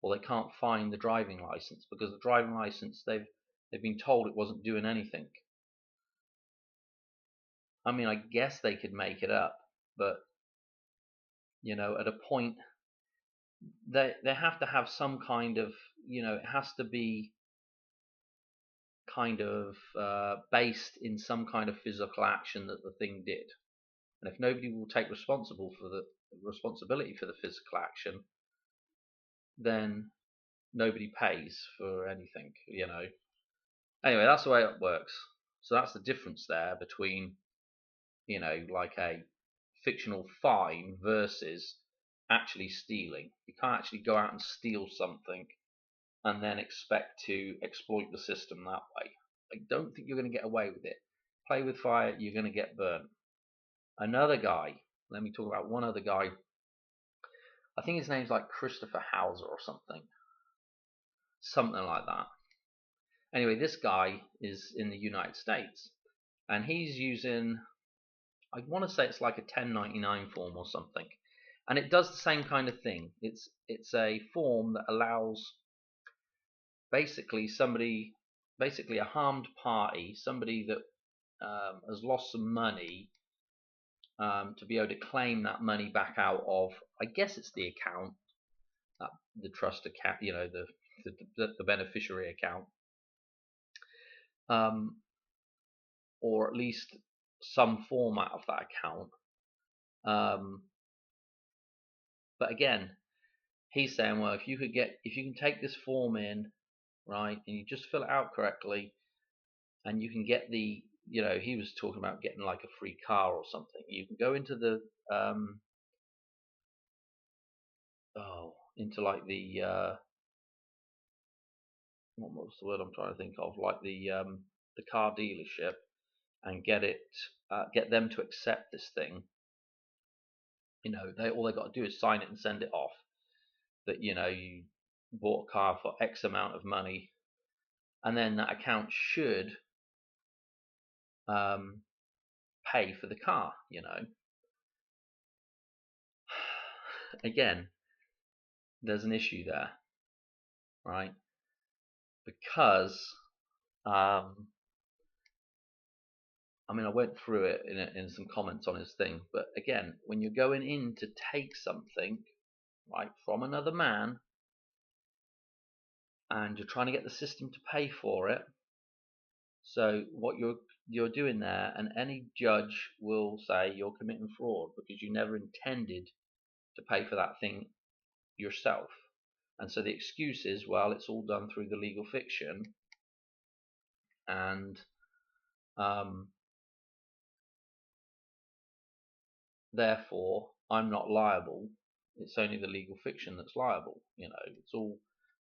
or they can't fine the driving license, because the driving license, they've been told it wasn't doing anything. I mean, I guess they could make it up, but at a point, they have to have some kind of, it has to be kind of based in some kind of physical action that the thing did. And if nobody will take responsibility for the physical action, then nobody pays for anything, Anyway, that's the way it works. So that's the difference there between, like a fictional fine versus actually stealing. You can't actually go out and steal something and then expect to exploit the system that way. I don't think you're going to get away with it. Play with fire, you're going to get burnt. Another guy, let me talk about one other guy. I think his name's like Christopher Hauser or something like that. Anyway, this guy is in the United States, and he's using, I want to say it's like a 1099 form or something, and it does the same kind of thing. It's a form that allows basically a harmed party, somebody that has lost some money, to be able to claim that money back out of, I guess it's the account, the trust account, the beneficiary account, or at least some format of that account. But again, he's saying, well, if you can take this form in, right, and you just fill it out correctly, and you can get the, he was talking about getting like a free car or something. You can go into the into like the what was the word I'm trying to think of, like the car dealership, and get them to accept this thing, all they got to do is sign it and send it off. That you bought a car for X amount of money, and then that account should pay for the car. Again, there's an issue there, right? Because I went through it in some comments on his thing, but again, when you're going in to take something, right, from another man, and you're trying to get the system to pay for it, so what you're doing there, and any judge will say you're committing fraud because you never intended to pay for that thing yourself. And so the excuse is, well, it's all done through the legal fiction, and therefore I'm not liable. It's only the legal fiction that's liable.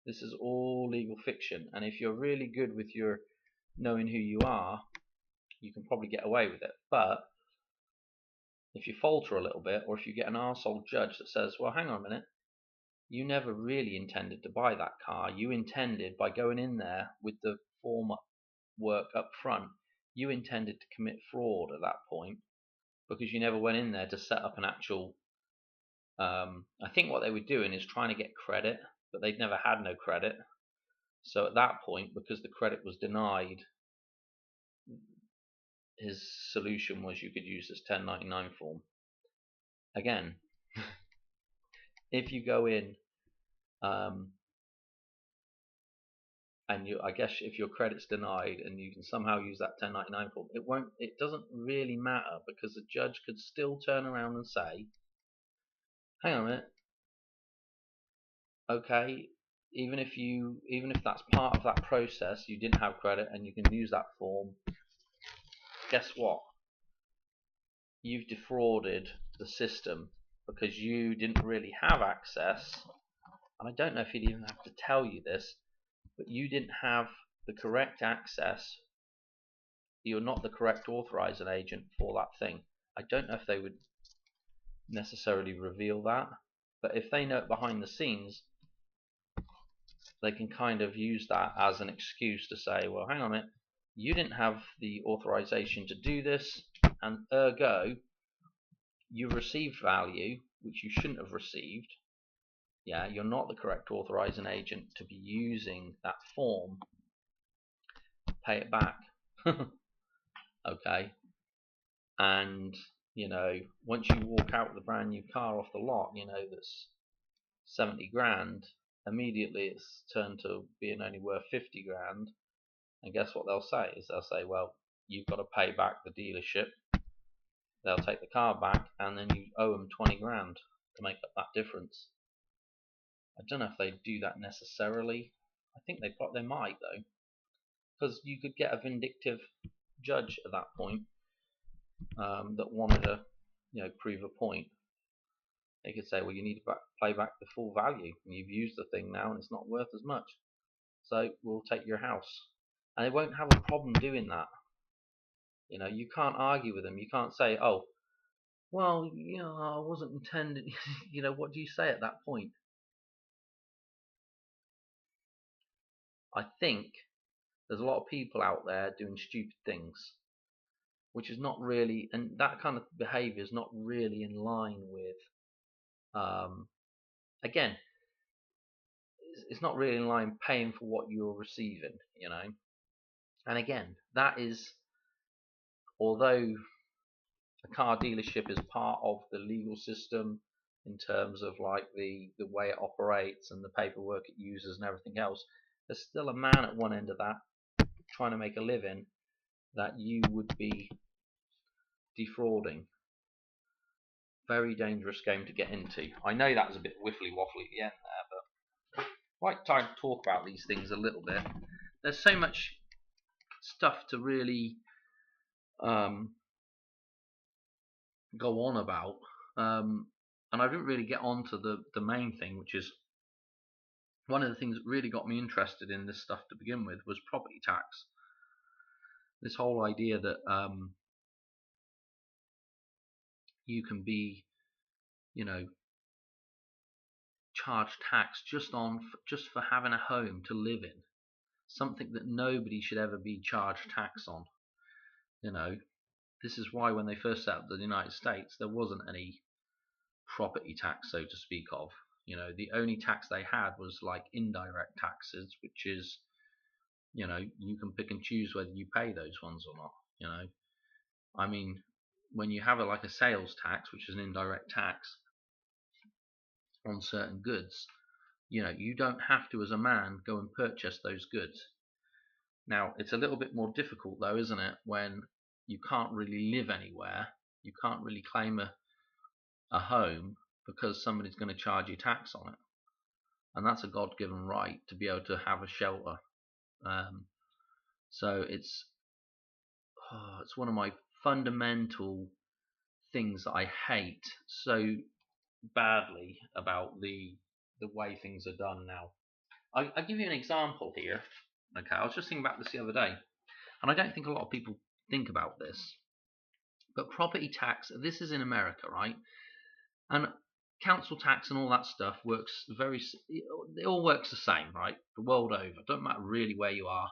This is all legal fiction, and if you're really good with your knowing who you are, you can probably get away with it. But if you falter a little bit, or if you get an arsehole judge that says, well, hang on a minute, you never really intended to buy that car. You intended, by going in there with the form work up front, you intended to commit fraud at that point, because you never went in there to set up an actual I think what they were doing is trying to get credit, but they'd never had no credit. So at that point, because the credit was denied, his solution was you could use this 1099 form. Again, if you go in and I guess if your credit's denied and you can somehow use that 1099 form, it doesn't really matter, because the judge could still turn around and say, hang on a minute, okay, even if that's part of that process, you didn't have credit and you can use that form, guess what? You've defrauded the system, because you didn't really have access. And I don't know if he'd even have to tell you this, but you didn't have the correct access. You're not the correct authorizing agent for that thing. I don't know if they would necessarily reveal that, but if they know it behind the scenes, they can kind of use that as an excuse to say, well, hang on a minute, you didn't have the authorization to do this, and ergo, you received value which you shouldn't have received. Yeah, you're not the correct authorizing agent to be using that form. Pay it back. Okay. And once you walk out with a brand new car off the lot, that's 70 grand, immediately it's turned to being only worth 50 grand. And guess what they'll say is, they'll say, well, you've got to pay back the dealership. They'll take the car back, and then you owe them 20 grand to make up that difference. I don't know if they do that necessarily. I think they might, though, because you could get a vindictive judge at that point that wanted to prove a point. They could say, well, you need to pay back the full value, and you've used the thing now and it's not worth as much, so we'll take your house. And they won't have a problem doing that. You can't argue with them. You can't say, oh, well, I wasn't intended. What do you say at that point? I think there's a lot of people out there doing stupid things, which is not really, and that kind of behavior is not really in line with, again, it's not really in line paying for what you're receiving, And again, that is, although a car dealership is part of the legal system in terms of like the way it operates and the paperwork it uses and everything else, there's still a man at one end of that trying to make a living that you would be defrauding. Very dangerous game to get into. I know that was a bit wiffly waffly at the end there, but quite time to talk about these things a little bit. There's so much stuff to really go on about, and I didn't really get on to the main thing, which is one of the things that really got me interested in this stuff to begin with, was property tax. This whole idea that you can be, you know, charged tax just for having a home to live in, something that nobody should ever be charged tax on. You know, this is why when they first set up the United States, there wasn't any property tax, so to speak of. You know, the only tax they had was like indirect taxes, which is, you know, you can pick and choose whether you pay those ones or not. You know, I mean, when you have like a sales tax, which is an indirect tax on certain goods, you know, you don't have to, as a man, go and purchase those goods. Now, it's a little bit more difficult though, isn't it, when you can't really live anywhere, you can't really claim a home because somebody's going to charge you tax on it, and that's a God-given right to be able to have a shelter. So it's one of my fundamental things that I hate so badly about the way things are done now. I'll give you an example here. Okay, I was just thinking about this the other day, and I don't think a lot of people think about this, but property tax, this is in America, right? And council tax and all that stuff works it all works the same, right? The world over. It doesn't matter really where you are.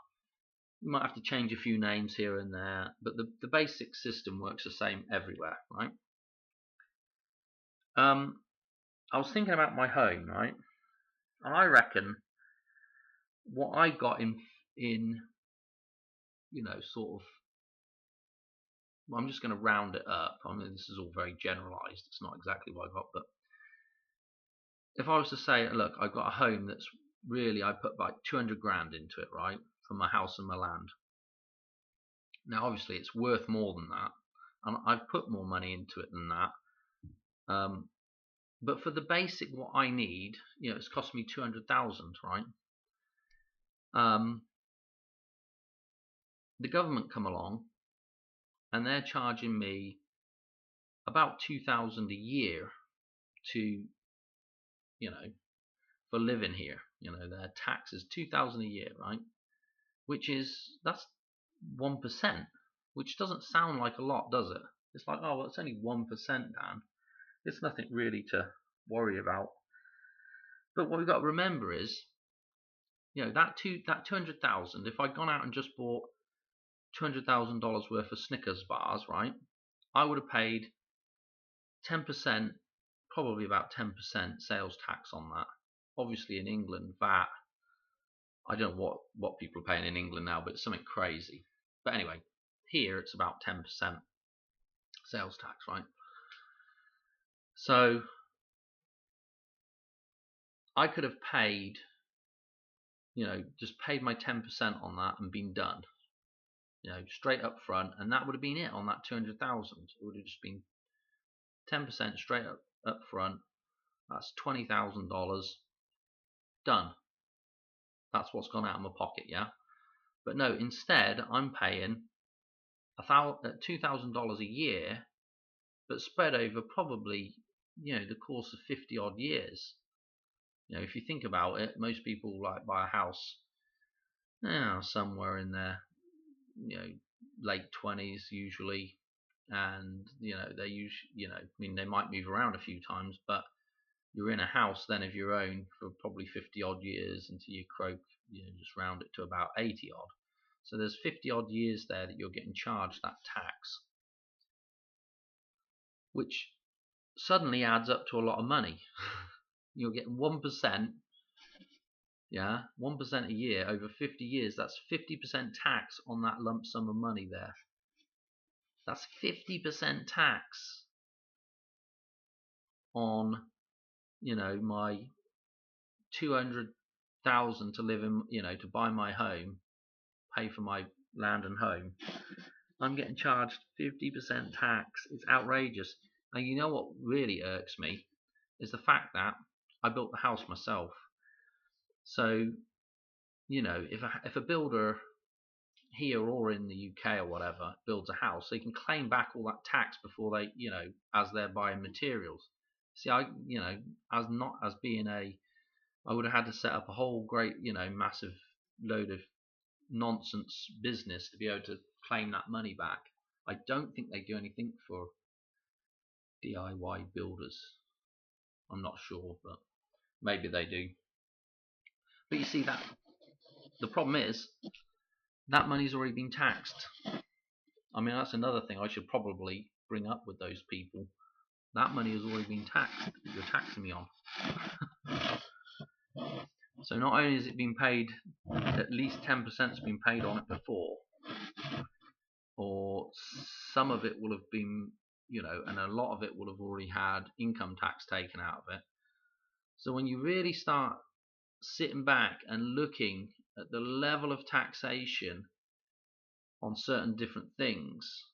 You might have to change a few names here and there, but the basic system works the same everywhere, right? I was thinking about my home, right? And I reckon what I got in you know, sort of, well, I'm just going to round it up. I mean, this is all very generalized. It's not exactly what I got, but if I was to say, look, I've got a home that's really, I put like 200 grand into it, right, for my house and my land. Now, obviously, it's worth more than that, and I've put more money into it than that. But for the basic, what I need, you know, it's cost me 200,000, right? The government come along, and they're charging me about 2,000 a year to, you know, for living here. You know, their tax is 2,000 a year, right? That's 1%, which doesn't sound like a lot, does it? It's like, oh, well, it's only 1%, Dan. It's nothing really to worry about. But what we've got to remember is, you know, that 200,000. If I'd gone out and just bought $200,000 worth of Snickers bars, right, I would have paid 10%, probably about 10% sales tax on that. Obviously, in England, VAT, I don't know what people are paying in England now, but it's something crazy. But anyway, here it's about 10% sales tax, right? So I could have paid, you know, just paid my 10% on that and been done, you know, straight up front, and that would have been it on that 200,000. It would have just been 10% straight up front. That's $20,000 done. That's what's gone out of my pocket, yeah. But no, instead I'm paying $2,000 a year, but spread over probably, you know, the course of 50 odd years. You know, if you think about it, most people like buy a house, you know, somewhere in their, you know, late 20s usually, and you know they you know, I mean, they might move around a few times, but you're in a house then of your own for probably 50 odd years until you croak, you know, just round it to about 80 odd. So there's 50 odd years there that you're getting charged that tax, which suddenly adds up to a lot of money. You're getting 1%, yeah, 1% a year over 50 years. That's 50% tax on that lump sum of money there. That's 50% tax on, you know, my 200,000 to live in, you know, to buy my home, pay for my land and home. I'm getting charged 50% tax. It's outrageous. And you know what really irks me is the fact that I built the house myself. So, you know, if a builder here or in the UK or whatever builds a house, they can claim back all that tax before they, you know, as they're buying materials. See, you know, I would have had to set up a whole great, you know, massive load of nonsense business to be able to claim that money back. I don't think they do anything for DIY builders. I'm not sure, but maybe they do. But you see, that the problem is that money's already been taxed. I mean, that's another thing I should probably bring up with those people. That money has already been taxed that you're taxing me on. So not only has it been paid, at least 10% has been paid on it before, or some of it will have been, and a lot of it will have already had income tax taken out of it. So when you really start sitting back and looking at the level of taxation on certain different things,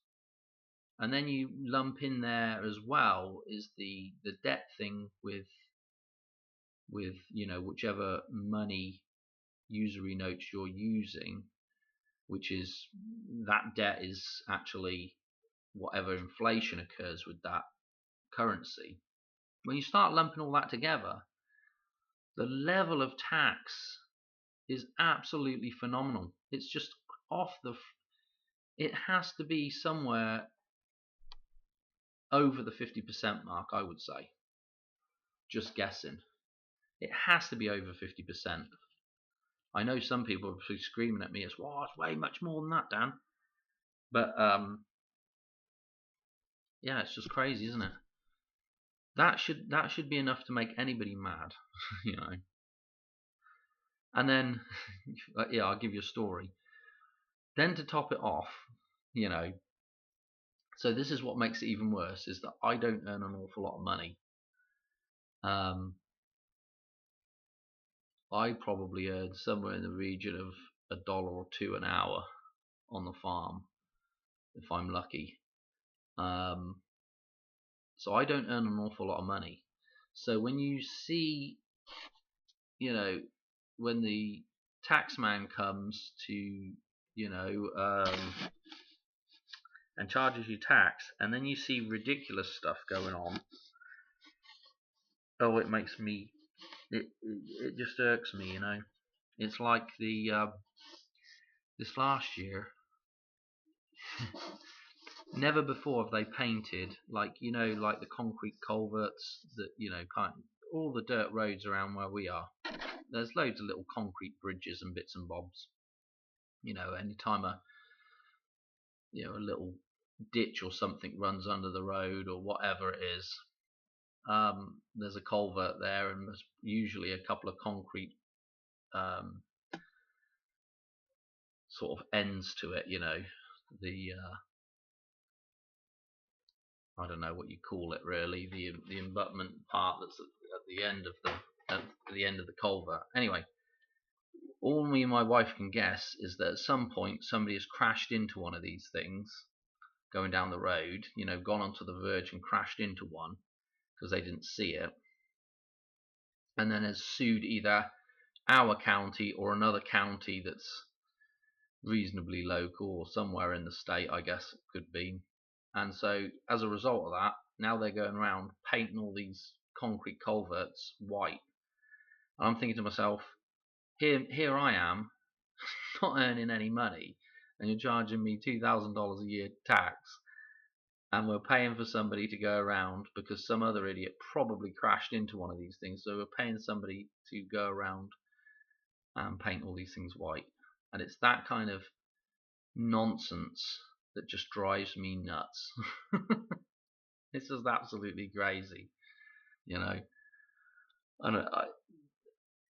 and then you lump in there as well is the debt thing with whichever money usury notes you're using, which is that debt is actually whatever inflation occurs with that currency. When you start lumping all that together, the level of tax is absolutely phenomenal. It's just it has to be somewhere over the 50% mark, I would say. Just guessing. It has to be over 50%. I know some people are screaming at me, it's way much more than that, Dan. But yeah, it's just crazy, isn't it? That should be enough to make anybody mad, And then, yeah, I'll give you a story. Then to top it off, so this is what makes it even worse, is that I don't earn an awful lot of money. I probably earn somewhere in the region of $1 or $2 an hour on the farm, if I'm lucky. So I don't earn an awful lot of money. So when you see, when the tax man comes to, and charges you tax, and then you see ridiculous stuff going on, oh, it makes me, it just irks me, It's like this last year, never before have they painted like the concrete culverts that all the dirt roads around where we are. There's loads of little concrete bridges and bits and bobs. Anytime a little ditch or something runs under the road or whatever it is, there's a culvert there, and there's usually a couple of concrete sort of ends to it. The I don't know what you call it really. The abutment part that's at the end of the culvert. Anyway, all me and my wife can guess is that at some point somebody has crashed into one of these things going down the road, gone onto the verge and crashed into one because they didn't see it, and then has sued either our county or another county that's reasonably local or somewhere in the state, I guess it could be. And so as a result of that, now they're going around painting all these concrete culverts white. And I'm thinking to myself, here I am, not earning any money, and you're charging me $2,000 a year tax, and we're paying for somebody to go around because some other idiot probably crashed into one of these things. So we're paying somebody to go around and paint all these things white. And it's that kind of nonsense that just drives me nuts. It's just absolutely crazy, And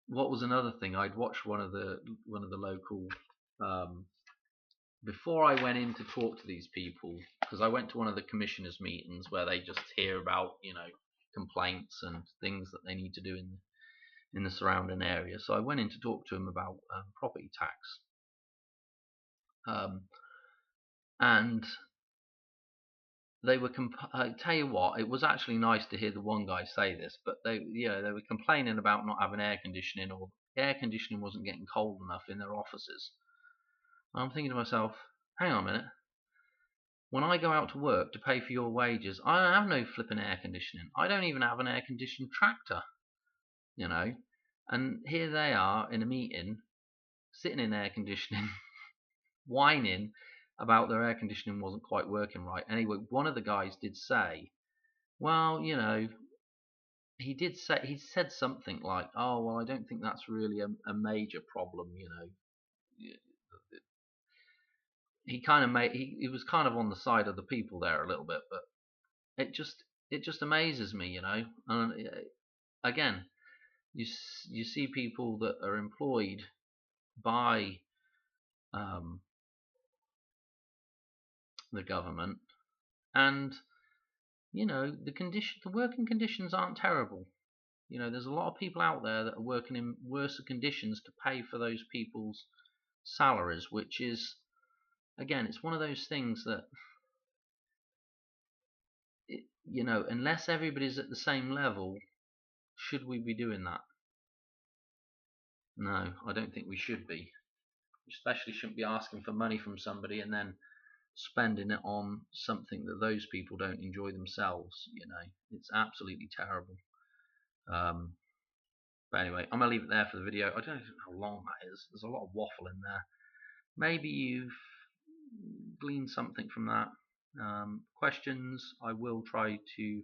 what was another thing? I'd watched one of the local before I went in to talk to these people, because I went to one of the commissioners' meetings where they just hear about complaints and things that they need to do in the surrounding area. So I went in to talk to them about property tax, and they were I tell you what, it was actually nice to hear the one guy say this, but they were complaining about not having air conditioning, or air conditioning wasn't getting cold enough in their offices. And I'm thinking to myself, hang on a minute, when I go out to work to pay for your wages, I don't have no flipping air conditioning. I don't even have an air conditioned tractor, and here they are in a meeting, sitting in air conditioning, whining about their air conditioning wasn't quite working right. Anyway, one of the guys did say, well, he said something like, oh, well, I don't think that's really a major problem. He kind of made he was kind of on the side of the people there a little bit, but it just amazes me. And again, you see people that are employed by the government, and the working conditions aren't terrible. There's a lot of people out there that are working in worse conditions to pay for those people's salaries, which is, again, it's one of those things that unless everybody's at the same level, should we be doing that? No, I don't think we should be. We especially shouldn't be asking for money from somebody and then spending it on something that those people don't enjoy themselves. It's absolutely terrible. But anyway, I'm going to leave it there for the video. I don't know how long that is. There's a lot of waffle in there. Maybe you've gleaned something from that. Questions, I will try to,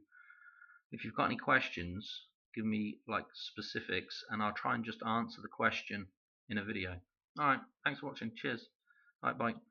if you've got any questions, give me like specifics and I'll try and just answer the question in a video. Alright, thanks for watching. Cheers. Alright, bye.